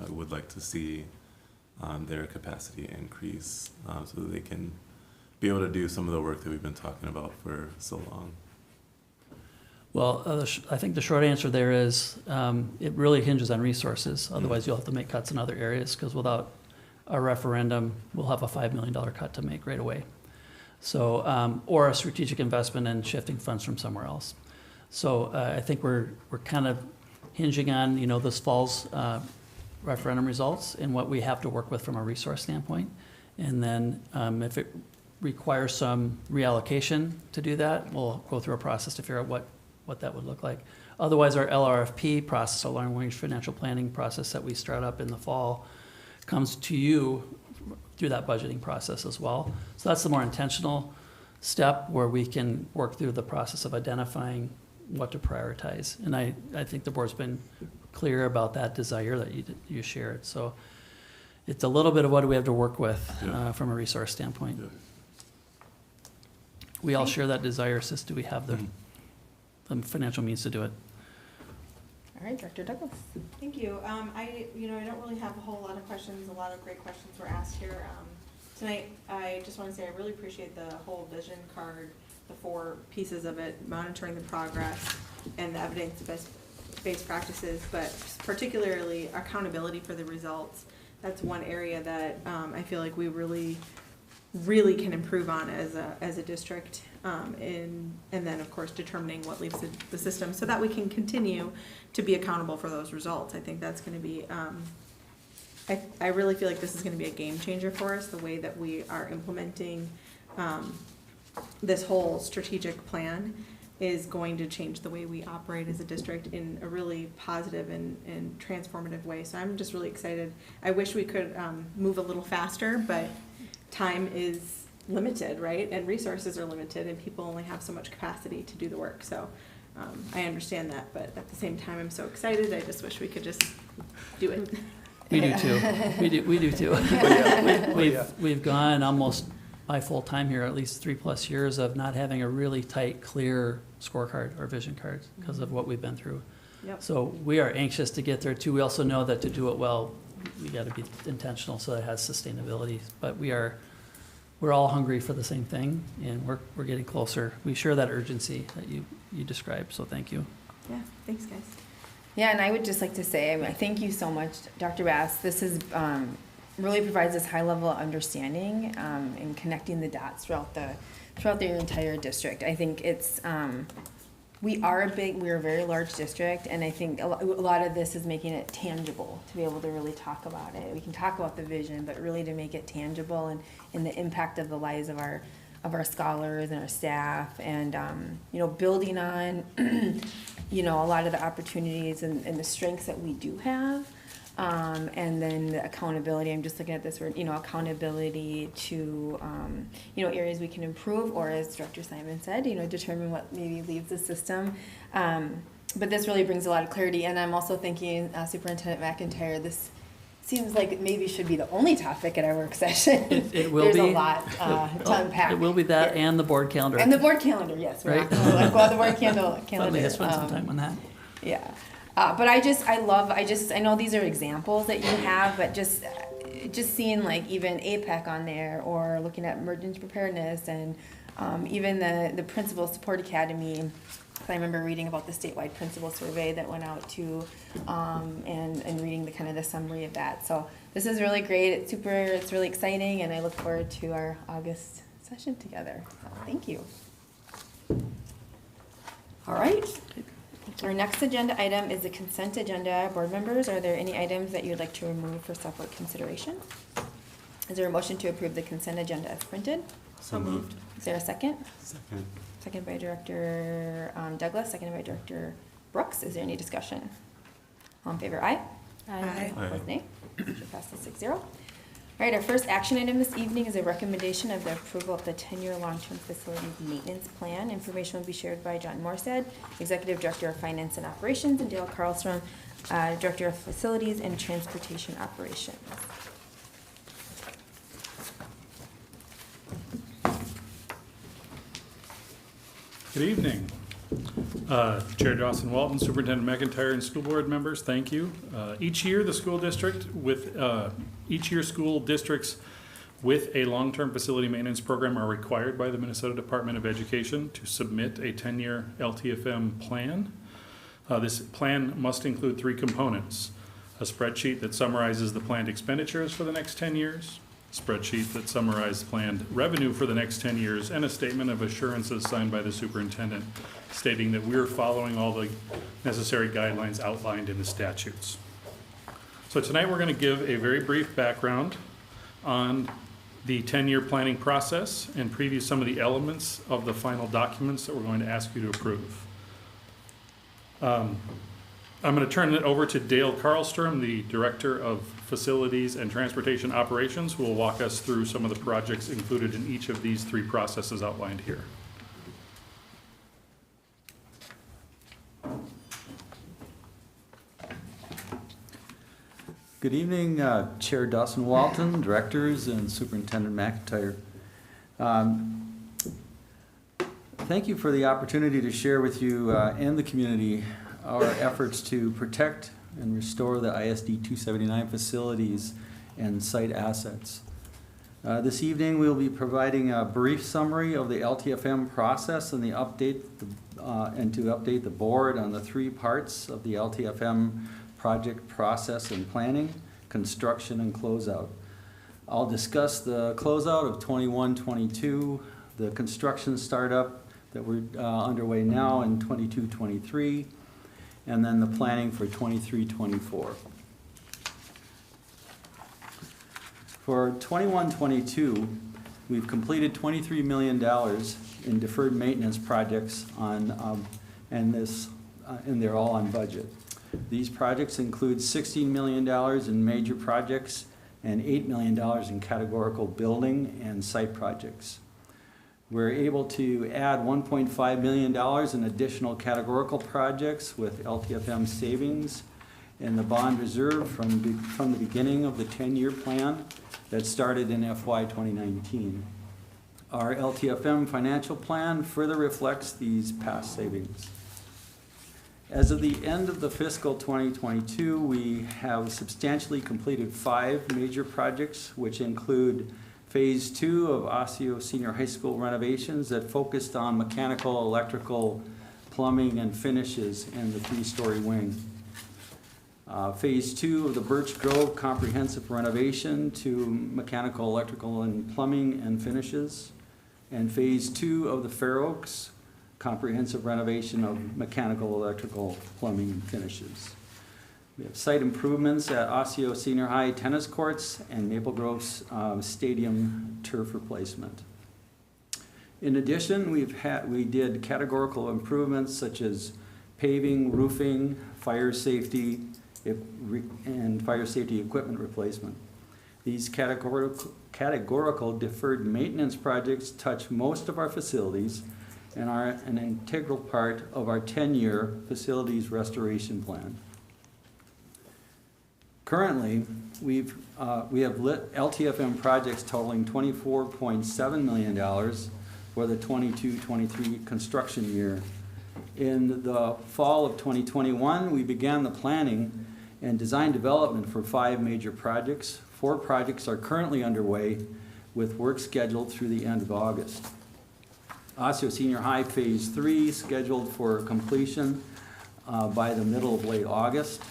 I would like to see their capacity increase so that they can be able to do some of the work that we've been talking about for so long. Well, I think the short answer there is it really hinges on resources. Otherwise, you'll have to make cuts in other areas, because without a referendum, we'll have a $5 million cut to make right away. So, or a strategic investment in shifting funds from somewhere else. So I think we're kind of hinging on this fall's referendum results and what we have to work with from a resource standpoint. And then if it requires some reallocation to do that, we'll go through a process to figure out what that would look like. Otherwise, our LRFP process, our long-range financial planning process that we start up in the fall, comes to you through that budgeting process as well. So that's the more intentional step where we can work through the process of identifying what to prioritize. And I think the board's been clear about that desire that you shared. So it's a little bit of what do we have to work with from a resource standpoint. Yeah. We all share that desire. It's just do we have the financial means to do it? All right, Dr. Douglas. Thank you. I don't really have a whole lot of questions. A lot of great questions were asked here. Tonight, I just want to say I really appreciate the whole vision card, the 4 pieces of it, monitoring the progress and the evidence-based practices, but particularly accountability for the results. That's one area that I feel like we really can improve on as a district, and then of course determining what leaves the system so that we can continue to be accountable for those results. I think that's going to be, I really feel like this is going to be a game changer for us, the way that we are implementing this whole strategic plan is going to change the way we operate as a district in a really positive and transformative way. So I'm just really excited. I wish we could move a little faster, but time is limited, right? And resources are limited, and people only have so much capacity to do the work. So I understand that, but at the same time, I'm so excited. I just wish we could just do it. We do too. We do too. We've gone almost my full time here, at least 3+ years of not having a really tight, clear scorecard or vision cards because of what we've been through. Yep. So we are anxious to get there too. We also know that to do it well, we got to be intentional so that it has sustainability. But we're all hungry for the same thing, and we're getting closer. We share that urgency that you described. So thank you. Yeah, thanks, guys. Yeah, and I would just like to say, thank you so much, Dr. Bass. This is really provides this high level of understanding and connecting the dots throughout the throughout the entire district. I think it's, we're a very large district, and I think a lot of this is making it tangible to be able to really talk about it. We can talk about the vision, but really to make it tangible and the impact of the lives of our scholars and our staff, and you know, building on you know, a lot of the opportunities and the strengths that we do have. And then the accountability, I'm just looking at this word, you know, accountability to, you know, areas we can improve, or as Director Simon said, you know, determine what maybe leaves the system. But this really brings a lot of clarity, and I'm also thinking, Superintendent Mcintyre, this seems like it maybe should be the only topic at our work session. It will There's be. a lot to unpack. It will be that Yeah. and the board calendar. And the board calendar, yes. We're Right. not gonna go out the board calendar. Finally, I spent some time on that. Yeah, but I know these are examples that you have, but just seeing like even APEC on there, or looking at emergency preparedness, and even the Principal Support Academy. I remember reading about the statewide principal survey that went out to, and reading the kind of the summary of that. So this is really great. It's really exciting, and I look forward to our August session together. So thank you. All right. Our next agenda item is the consent agenda. Board members, are there any items that you'd like to remove for separate consideration? Is there a motion to approve the consent agenda as printed? So moved. Is there a second? Second. Second by Director Douglas, seconded by Director Brooks. Is there any discussion? All in favor, aye? Aye. Opposed, nay? Motion passes 6-0. All right, our first action item this evening is a recommendation of the approval of the Tenure Long-Term Facilities Maintenance Plan. Information will be shared by John Morstead, Executive Director of Finance and Operations, and Dale Carlstrom, Director of Facilities and Transportation Operations. Good evening. Chair Dawson Walton, Superintendent Mcintyre, and school board members, thank you. Each year school districts with a long-term facility maintenance program are required by the Minnesota Department of Education to submit a 10-year LTFM plan. This plan must include 3 components: a spreadsheet that summarizes the planned expenditures for the next 10 years, spreadsheet that summarizes planned revenue for the next 10 years, and a statement of assurances signed by the superintendent stating that we're following all the necessary guidelines outlined in the statutes. So tonight we're going to give a very brief background on the 10-year planning process and preview some of the elements of the final documents that we're going to ask you to approve. I'm going to turn it over to Dale Carlstrom, the Director of Facilities and Transportation Operations, who will walk us through some of the projects included in each of these 3 processes outlined here. Good evening, Chair Dawson Walton, Directors, and Superintendent Mcintyre. Thank you for the opportunity to share with you and the community our efforts to protect and restore the ISD 279 facilities and site assets. This evening we'll be providing a brief summary of the LTFM process and to update the board on the 3 parts of the LTFM project process and planning, construction, and closeout. I'll discuss the closeout of 21-22, the construction startup that we're underway now in 22-23, and then the planning for 23-24. For 21-22, we've completed $23 million in deferred maintenance projects on, and they're all on budget. These projects include $16 million in major projects and $8 million in categorical building and site projects. We're able to add $1.5 million in additional categorical projects with LTFM savings in the bond reserve from the beginning of the 10-year plan that started in FY 2019. Our LTFM financial plan further reflects these past savings. As of the end of the fiscal 2022, we have substantially completed 5 major projects, which include Phase 2 of Osseo Senior High School renovations that focused on mechanical, electrical, plumbing, and finishes in the 3-story wing. Phase 2 of the Birch Grove comprehensive renovation to mechanical, electrical, and plumbing and finishes. and Phase 2 of the Fair Oaks comprehensive renovation of mechanical, electrical, plumbing, and finishes. We have site improvements at Osseo Senior High tennis courts and Maple Grove's stadium turf replacement. In addition, we did categorical improvements such as paving, roofing, fire safety, and fire safety equipment replacement. These categorical deferred maintenance projects touch most of our facilities and are an integral part of our 10-year facilities restoration plan. Currently, we have lit LTFM projects totaling $24.7 million for the 22-23 construction year. In the fall of 2021, we began the planning and design development for 5 major projects. 4 projects are currently underway with work scheduled through the end of August. Osseo Senior High Phase 3 scheduled for completion by the middle of late August.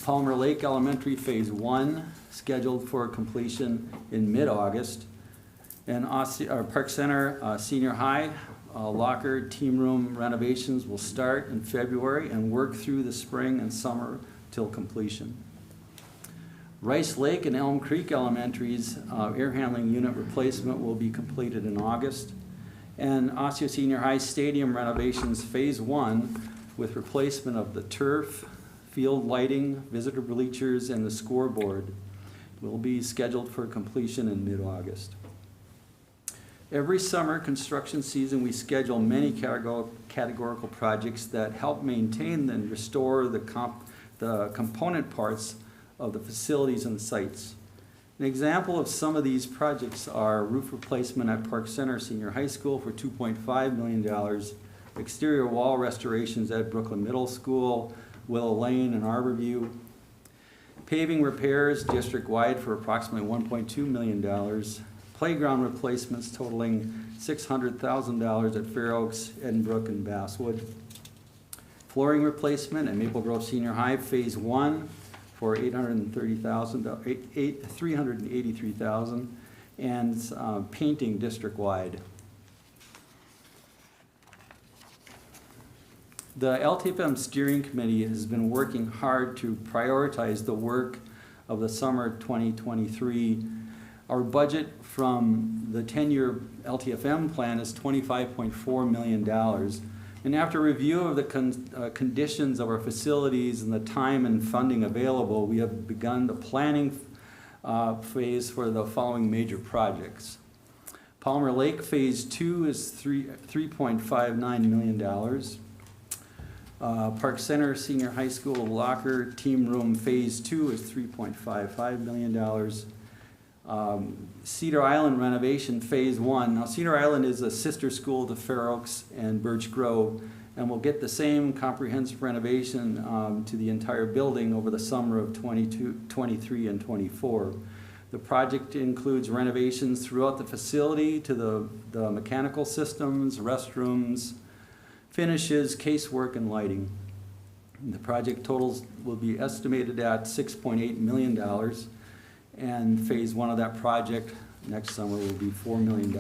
Palmer Lake Elementary Phase 1 scheduled for completion in mid-August. And Park Center Senior High locker team room renovations will start in February and work through the spring and summer till completion. Rice Lake and Elm Creek Elementary's air handling unit replacement will be completed in August. And Osseo Senior High Stadium renovations Phase 1 with replacement of the turf, field lighting, visitor bleachers, and the scoreboard will be scheduled for completion in mid-August. Every summer construction season, we schedule many categorical projects that help maintain and restore the component parts of the facilities and sites. An example of some of these projects are roof replacement at Park Center Senior High School for $2.5 million, exterior wall restorations at Brooklyn Middle School, Willow Lane, and Arborview, paving repairs district-wide for approximately $1.2 million, playground replacements totaling $600,000 at Fair Oaks, Edinbrook, and Basswood, flooring replacement at Maple Grove Senior High Phase 1 for $383,000, and painting district-wide. The LTFM Steering Committee has been working hard to prioritize the work of the summer 2023. Our budget from the 10-year LTFM plan is $25.4 million. And after review of the conditions of our facilities and the time and funding available, we have begun the planning phase for the following major projects. Palmer Lake Phase 2 is $3.59 million. Park Center Senior High School Locker Team Room Phase 2 is $3.55 million. Cedar Island Renovation Phase 1. Now, Cedar Island is a sister school to Fair Oaks and Birch Grove, and will get the same comprehensive renovation to the entire building over the summer of 23 and 24. The project includes renovations throughout the facility to the mechanical systems, restrooms, finishes, casework, and lighting. And the project totals will be estimated at $6.8 million. And Phase 1 of that project next summer will be $4 million.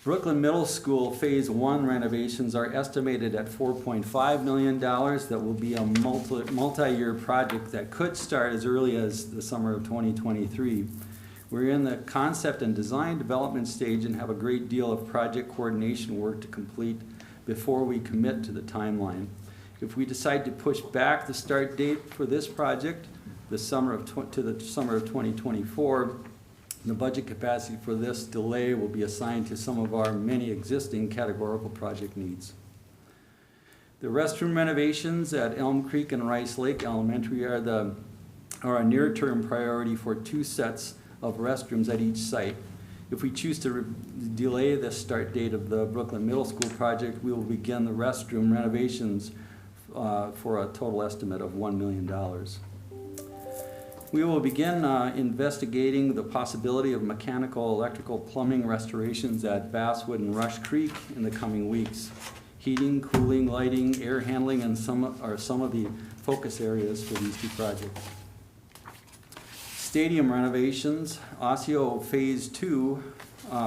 Brooklyn Middle School Phase 1 renovations are estimated at $4.5 million. That will be a multi-year project that could start as early as the summer of 2023. We're in the concept and design development stage and have a great deal of project coordination work to complete before we commit to the timeline. If we decide to push back the start date for this project to the summer of 2024, the budget capacity for this delay will be assigned to some of our many existing categorical project needs. The restroom renovations at Elm Creek and Rice Lake Elementary are a near-term priority for 2 sets of restrooms at each site. If we choose to delay the start date of the Brooklyn Middle School project, we will begin the restroom renovations for a total estimate of $1 million. We will begin investigating the possibility of mechanical, electrical, plumbing restorations at Basswood and Rush Creek in the coming weeks. Heating, cooling, lighting, air handling, and some of the focus areas for these 2 projects. Stadium renovations, Osseo Phase 2,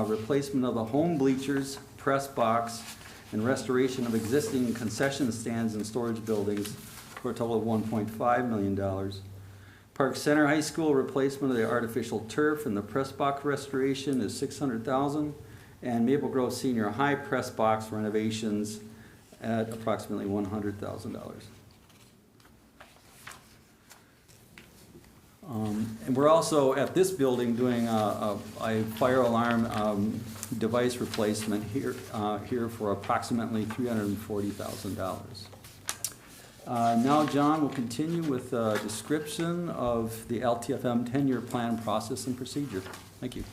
replacement of the home bleachers, press box, and restoration of existing concession stands and storage buildings for a total of $1.5 million. Park Center High School replacement of the artificial turf and the press box restoration is $600,000. And Maple Grove Senior High press box renovations at approximately $100,000. And we're also at this building doing a fire alarm device replacement here for approximately $340,000. Now John will continue with a description of the LTFM tenure plan process and procedure. Thank you.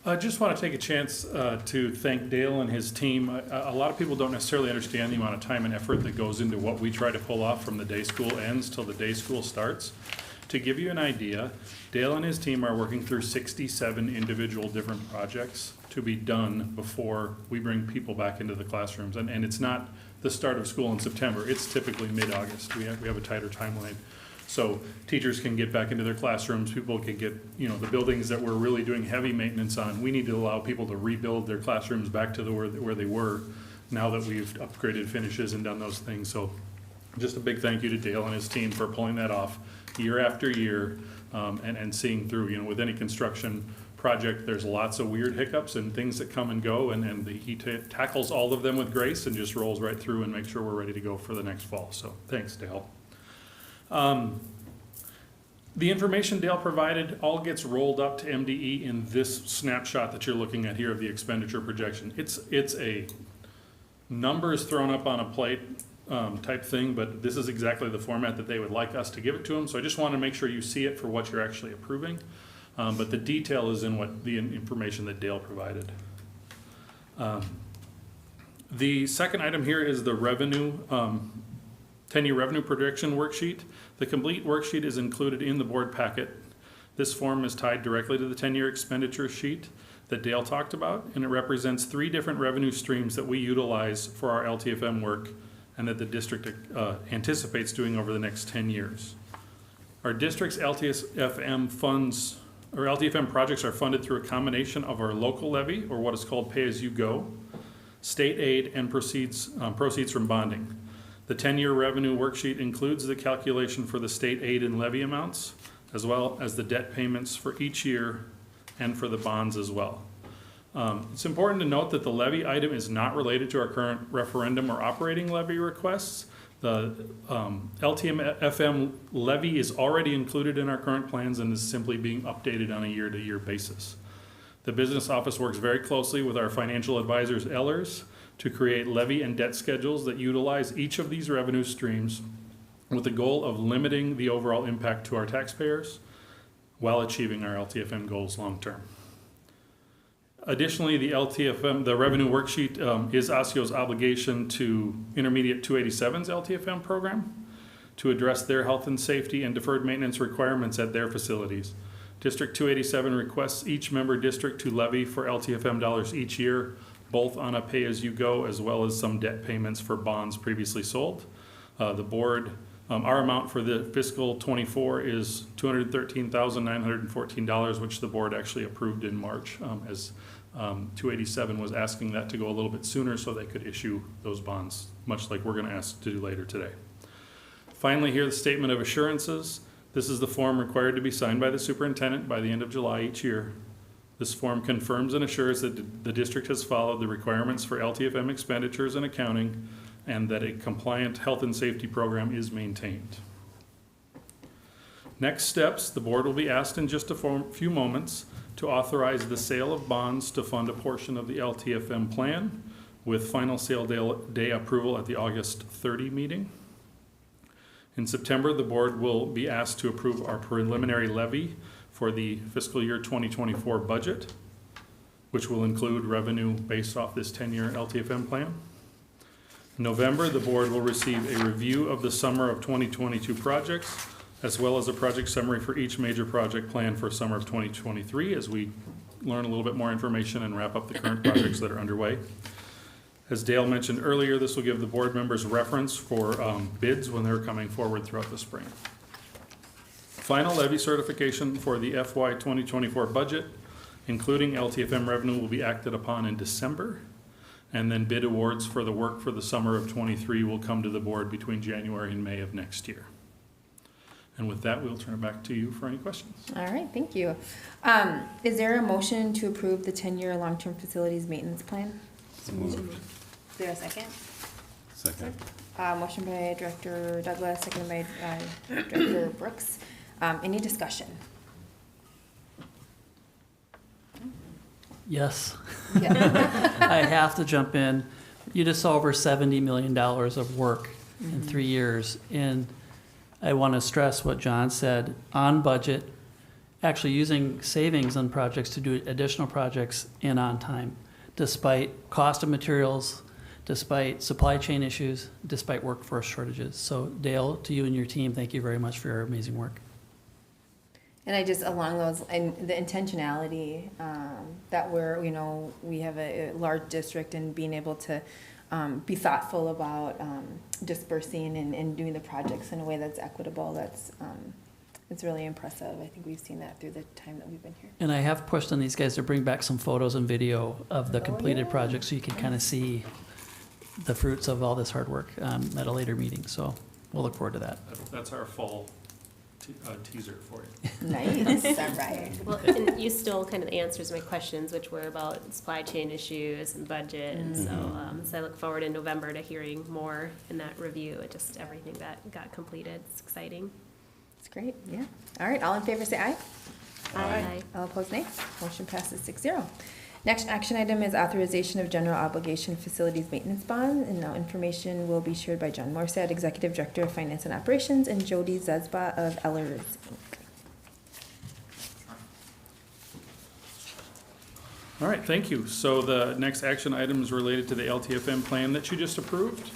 I just want to take a chance to thank Dale and his team. A lot of people don't necessarily understand the amount of time and effort that goes into what we try to pull off from the day school ends till the day school starts. To give you an idea, Dale and his team are working through 67 individual different projects to be done before we bring people back into the classrooms. And it's not the start of school in September. It's typically mid-August. We have a tighter timeline. So teachers can get back into their classrooms, people can get, the buildings that we're really doing heavy maintenance on, we need to allow people to rebuild their classrooms back to where they were now that we've upgraded finishes and done those things. So just a big thank you to Dale and his team for pulling that off year after year and seeing through. With any construction project, there's lots of weird hiccups and things that come and go, and he tackles all of them with grace and just rolls right through and makes sure we're ready to go for the next fall. So thanks, Dale. The information Dale provided all gets rolled up to MDE in this snapshot that you're looking at here of the expenditure projection. It's a numbers thrown up on a plate type thing, but this is exactly the format that they would like us to give it to them. So I just want to make sure you see it for what you're actually approving. But the detail is in what the information that Dale provided. The second item here is the revenue 10-year revenue projection worksheet. The complete worksheet is included in the board packet. This form is tied directly to the 10-year expenditure sheet that Dale talked about, and it represents 3 different revenue streams that we utilize for our LTFM work and that the district anticipates doing over the next 10 years. Our district's LTFM funds, or LTFM projects, are funded through a combination of our local levy, or what is called pay-as-you-go, state aid, and proceeds from bonding. The 10-year revenue worksheet includes the calculation for the state aid and levy amounts, as well as the debt payments for each year and for the bonds as well. It's important to note that the levy item is not related to our current referendum or operating levy requests. The LTFM levy is already included in our current plans and is simply being updated on a year-to-year basis. The business office works very closely with our financial advisors, Ehlers, to create levy and debt schedules that utilize each of these revenue streams with the goal of limiting the overall impact to our taxpayers while achieving our LTFM goals long term. Additionally, the revenue worksheet is Osseo's obligation to Intermediate 287's LTFM program to address their health and safety and deferred maintenance requirements at their facilities. District 287 requests each member district to levy for LTFM dollars each year, both on a pay-as-you-go as well as some debt payments for bonds previously sold. The board, our amount for the fiscal 24 is $213,914, which the board actually approved in March, as 287 was asking that to go a little bit sooner so they could issue those bonds, much like we're going to ask to do later today. Finally, here the statement of assurances. This is the form required to be signed by the superintendent by the end of July each year. This form confirms and assures that the district has followed the requirements for LTFM expenditures and accounting, and that a compliant health and safety program is maintained. Next steps, the board will be asked in just a few moments to authorize the sale of bonds to fund a portion of the LTFM plan, with final sale day approval at the August 30 meeting. In September, the board will be asked to approve our preliminary levy for the fiscal year 2024 budget, which will include revenue based off this 10-year LTFM plan. In November, the board will receive a review of the summer of 2022 projects, as well as a project summary for each major project plan for summer of 2023, as we learn a little bit more information and wrap up the current projects that are underway. As Dale mentioned earlier, this will give the board members reference for bids when they're coming forward throughout the spring. Final levy certification for the FY 2024 budget, including LTFM revenue, will be acted upon in December. And then bid awards for the work for the summer of '23 will come to the board between January and May of next year. And with that, we'll turn it back to you for any questions. All right, thank you. Is there a motion to approve the 10-year long-term facilities maintenance plan? So moved. Is there a second? Second. Motion by Director Douglas, seconded by Director Brooks. Any discussion? Yes, Yeah. I have to jump in. You just saw over $70 million of work in 3 years. And I want to stress what John said, on budget, actually using savings on projects to do additional projects and on time, despite cost of materials, despite supply chain issues, despite workforce shortages. So Dale, to you and your team, thank you very much for your amazing work. And I just, along those, and the intentionality, that we have a large district, and being able to be thoughtful about dispersing and doing the projects in a way that's equitable, it's really impressive. I think we've seen that through the time that we've been here. And I have pushed on these guys to bring back some photos and video of the completed projects so you can kind of see the fruits of all this hard work at a later meeting. So we'll look forward to that. That's our fall teaser for you. Nice, all right. Well, and you stole kind of the answers to my questions, which were about supply chain issues and budget. And so I look forward in November to hearing more in that review, just everything that got completed. It's exciting. That's great, yeah. All right, all in favor say aye. Aye. All opposed, nay. Motion passes 6-0. Next action item is authorization of general obligation facilities maintenance bond, and now information will be shared by John Morset, Executive Director of Finance and Operations, and Jody Zesba of Ellers, Inc. All right, thank you. So the next action item is related to the LTFM plan that you just approved.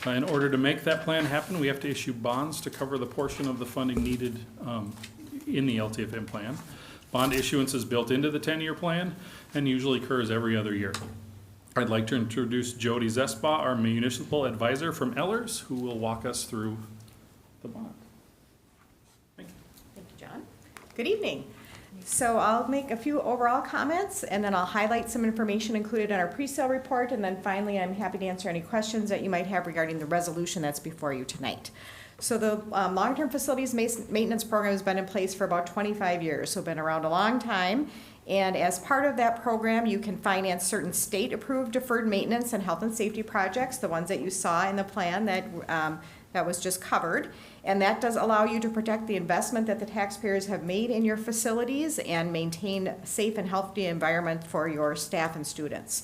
In order to make that plan happen, we have to issue bonds to cover the portion of the funding needed in the LTFM plan. Bond issuance is built into the 10-year plan and usually occurs every other year. I'd like to introduce Jody Zesba, our municipal advisor from Ellers, who will walk us through the bond. Thank you. Thank you, John. Good evening. So I'll make a few overall comments, and then I'll highlight some information included in our pre-sale report, and then finally I'm happy to answer any questions that you might have regarding the resolution that's before you tonight. So the long-term facilities maintenance program has been in place for about 25 years, so been around a long time. And as part of that program, you can finance certain state-approved deferred maintenance and health and safety projects, the ones that you saw in the plan that was just covered. And that does allow you to protect the investment that the taxpayers have made in your facilities and maintain a safe and healthy environment for your staff and students.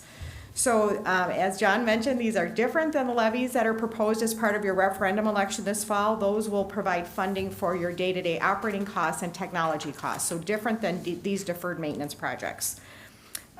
So as John mentioned, these are different than the levies that are proposed as part of your referendum election this fall. Those will provide funding for your day-to-day operating costs and technology costs, so different than these deferred maintenance projects.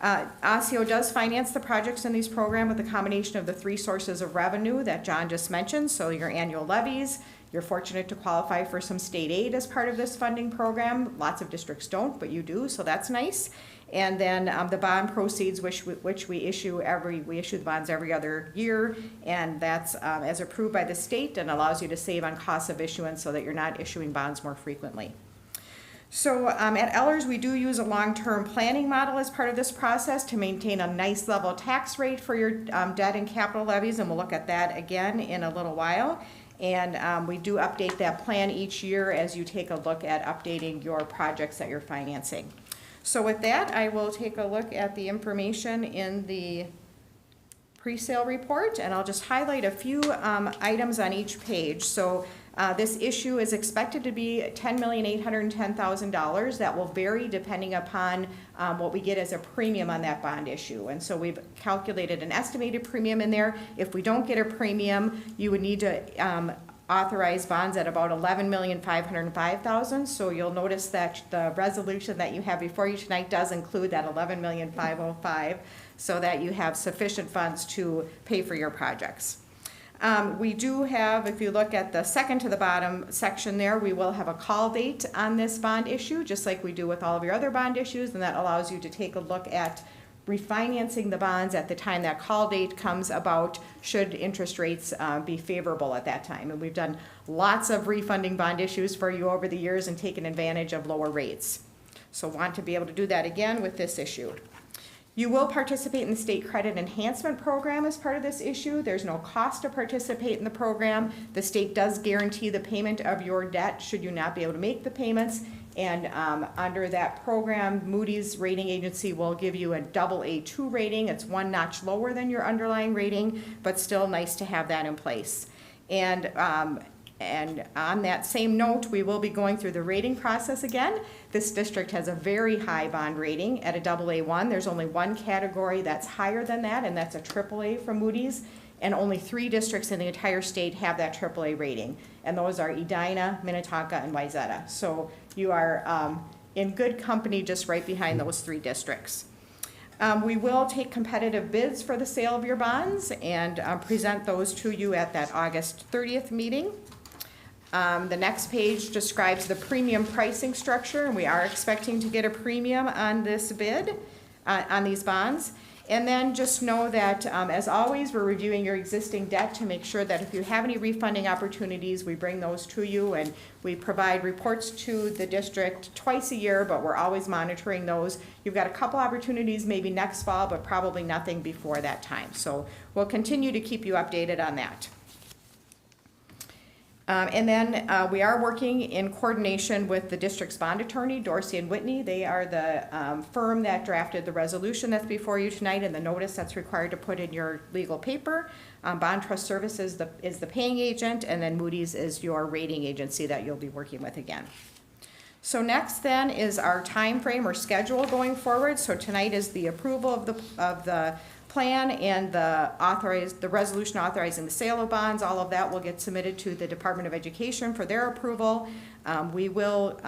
Osseo does finance the projects in these programs with a combination of the three sources of revenue that John just mentioned, so your annual levies. You're fortunate to qualify for some state aid as part of this funding program. Lots of districts don't, but you do, so that's nice. And then the bond proceeds, which we issue the bonds every other year, and that's as approved by the state and allows you to save on costs of issuance so that you're not issuing bonds more frequently. So at Ellers, we do use a long-term planning model as part of this process to maintain a nice level tax rate for your debt and capital levies, and we'll look at that again in a little while. And we do update that plan each year as you take a look at updating your projects that you're financing. So with that, I will take a look at the information in the pre-sale report, and I'll just highlight a few items on each page. So this issue is expected to be $10,810,000. That will vary depending upon what we get as a premium on that bond issue. And so we've calculated an estimated premium in there. If we don't get a premium, you would need to authorize bonds at about $11,505,000. So you'll notice that the resolution that you have before you tonight does include that $11,505,000 so that you have sufficient funds to pay for your projects. We do have, if you look at the second to the bottom section there, we will have a call date on this bond issue, just like we do with all of your other bond issues, and that allows you to take a look at refinancing the bonds at the time that call date comes about, should interest rates be favorable at that time. And we've done lots of refunding bond issues for you over the years and taken advantage of lower rates. So want to be able to do that again with this issue. You will participate in the State Credit Enhancement Program as part of this issue. There's no cost to participate in the program. The state does guarantee the payment of your debt should you not be able to make the payments. And under that program, Moody's rating agency will give you a AA2 rating. It's one notch lower than your underlying rating, but still nice to have that in place. And on that same note, we will be going through the rating process again. This district has a very high bond rating at a AA1. There's only one category that's higher than that, and that's a AAA from Moody's. And only 3 districts in the entire state have that AAA rating. And those are Edina, Minnetonka, and Wayzata. So you are in good company just right behind those 3 districts. We will take competitive bids for the sale of your bonds and present those to you at that August 30th meeting. The next page describes the premium pricing structure, and we are expecting to get a premium on this bid, on these bonds. And then just know that, as always, we're reviewing your existing debt to make sure that if you have any refunding opportunities, we bring those to you, and we provide reports to the district twice a year, but we're always monitoring those. You've got a couple opportunities maybe next fall, but probably nothing before that time. So we'll continue to keep you updated on that. And then we are working in coordination with the district's bond attorney, Dorsey and Whitney. They are the firm that drafted the resolution that's before you tonight and the notice that's required to put in your legal paper. Bond Trust Services is the paying agent, and then Moody's is your rating agency that you'll be working with again. So next then is our time frame or schedule going forward. So tonight is the approval of the plan and the resolution authorizing the sale of bonds. All of that will get submitted to the Department of Education for their approval. We will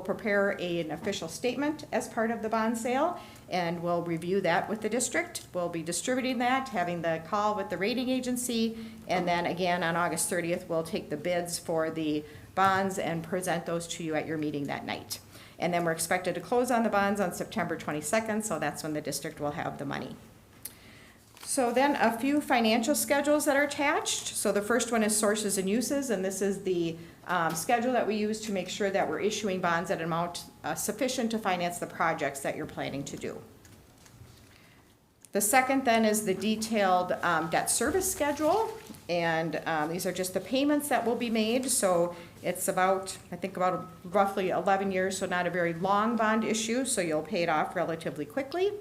prepare an official statement as part of the bond sale, and we'll review that with the district. We'll be distributing that, having the call with the rating agency, and then again on August 30th, we'll take the bids for the bonds and present those to you at your meeting that night. And then we're expected to close on the bonds on September 22nd, so that's when the district will have the money. So then a few financial schedules that are attached. So the first one is sources and uses, and this is the schedule that we use to make sure that we're issuing bonds at an amount sufficient to finance the projects that you're planning to do. The second then is the detailed debt service schedule, and these are just the payments that will be made. So it's about roughly 11 years, so not a very long bond issue, so you'll pay it off relatively quickly.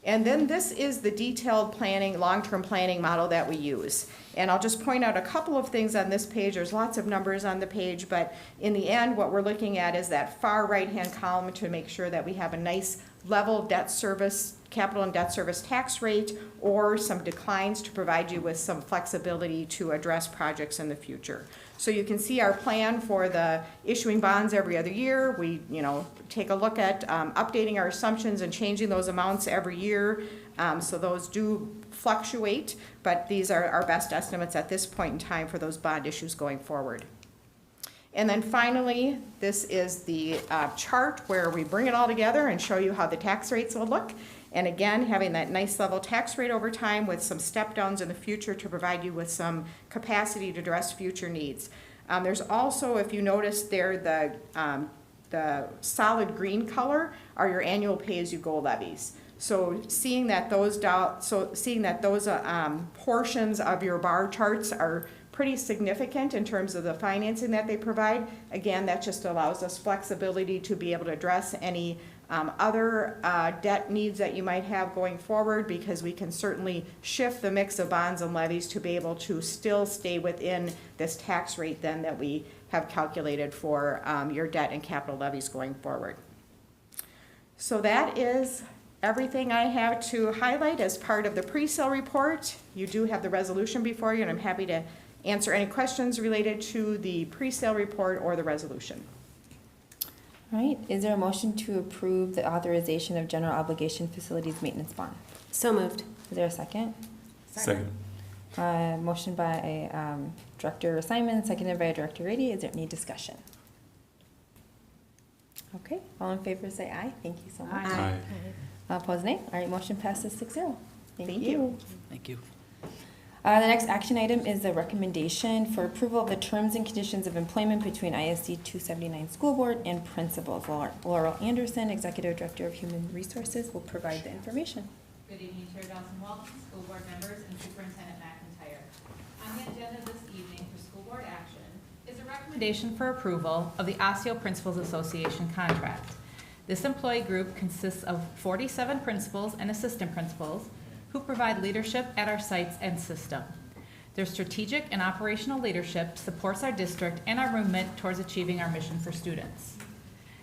And then this is the detailed planning, long-term planning model that we use. And I'll just point out a couple of things on this page. There's lots of numbers on the page, but in the end, what we're looking at is that far right-hand column to make sure that we have a nice level debt service, capital and debt service tax rate, or some declines to provide you with some flexibility to address projects in the future. So you can see our plan for the issuing bonds every other year. We, take a look at updating our assumptions and changing those amounts every year. So those do fluctuate, but these are our best estimates at this point in time for those bond issues going forward. And then finally, this is the chart where we bring it all together and show you how the tax rates will look. And again, having that nice level tax rate over time with some step downs in the future to provide you with some capacity to address future needs. There's also, if you notice there, the solid green color are your annual pay-as-you-go levies. So seeing that those portions of your bar charts are pretty significant in terms of the financing that they provide, again, that just allows us flexibility to be able to address any other debt needs that you might have going forward, because we can certainly shift the mix of bonds and levies to be able to still stay within this tax rate then that we have calculated for your debt and capital levies going forward. So that is everything I have to highlight as part of the pre-sale report. You do have the resolution before you, and I'm happy to answer any questions related to the pre-sale report or the resolution. All right, is there a motion to approve the authorization of general obligation facilities maintenance bond? So moved. Is there a second? Second. Motion by Director Simon, seconded by Director Rady. Is there any discussion? Okay, all in favor say aye. Thank you so much. Aye. Opposed, nay. All right, motion passes 6-0. Thank you. Thank you. The next action item is the recommendation for approval of the terms and conditions of employment between ISD 279 School Board and principals. Laurel Anderson, Executive Director of Human Resources, will provide the information. Good evening, Chair Dawson-Walton, school board members, and Superintendent Mcintyre. On the agenda this evening for school board action is a recommendation for approval of the Osseo Principals Association contract. This employee group consists of 47 principals and assistant principals who provide leadership at our sites and system. Their strategic and operational leadership supports our district and our movement towards achieving our mission for students.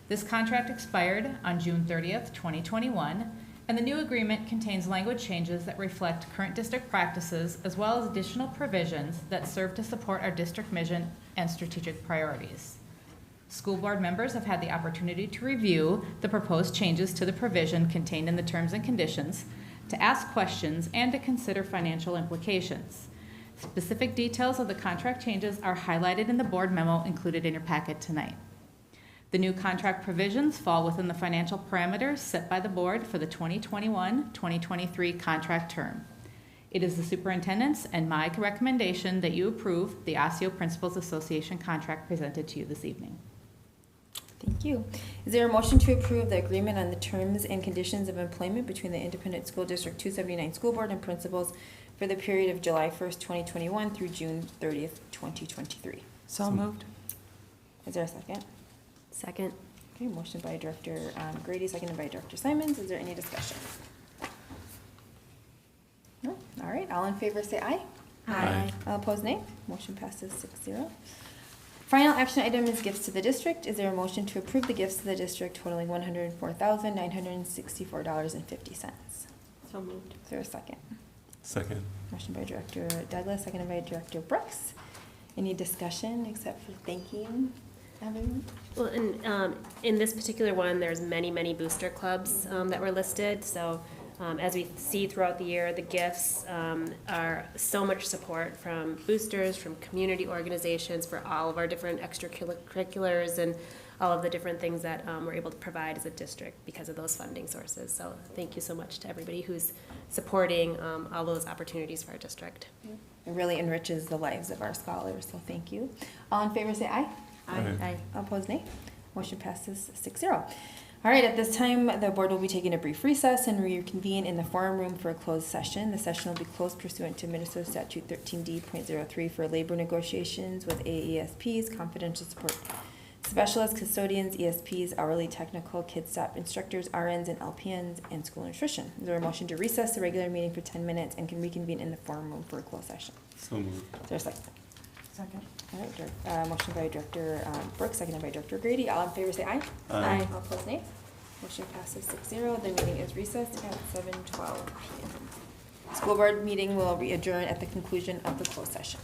This contract expired on June 30th, 2021, and the new agreement contains language changes that reflect current district practices as well as additional provisions that serve to support our district mission and strategic priorities. School board members have had the opportunity to review the proposed changes to the provision contained in the terms and conditions, to ask questions, and to consider financial implications. Specific details of the contract changes are highlighted in the board memo included in your packet tonight. The new contract provisions fall within the financial parameters set by the board for the 2021-2023 contract term. It is the superintendent's and my recommendation that you approve the Osseo Principals Association contract presented to you this evening. Thank you. Is there a motion to approve the agreement on the terms and conditions of employment between the Independent School District 279 School Board and principals for the period of July 1st, 2021 through June 30th, 2023? So moved. Is there a second? Second. Okay, motion by Director Grady, seconded by Director Simons. Is there any discussion? No? All right, all in favor say aye. Aye. All opposed, nay. Motion passes 6-0. Final action item is gifts to the district. Is there a motion to approve the gifts to the district totaling $104,964.50? So moved. Is there a second? Second. Motion by Director Douglas, seconded by Director Brooks. Any discussion except for thanking everyone? Well, and in this particular one, there's many booster clubs that were listed. So as we see throughout the year, the gifts are so much support from boosters, from community organizations, for all of our different extracurriculars and all of the different things that we're able to provide as a district because of those funding sources. So thank you so much to everybody who's supporting all those opportunities for our district. It really enriches the lives of our scholars, so thank you. All in favor say aye. Aye. All opposed, nay. Motion passes 6-0. All right, at this time, the board will be taking a brief recess and reconvene in the forum room for a closed session. The session will be closed pursuant to Minnesota Statute 13D.03 for labor negotiations with AESPs, confidential support specialists, custodians, ESPs, hourly technical, kids staff instructors, RNs and LPNs, and school nutrition. Is there a motion to recess the regular meeting for 10 minutes and can reconvene in the forum room for a closed session? So moved. Is there a second? Second. All right, motion by Director Brooks, seconded by Director Grady. All in favor say aye. Aye. All opposed, nay. Motion passes 6-0. The meeting is recessed at 7:12 p.m. School board meeting will adjourn at the conclusion of the closed session.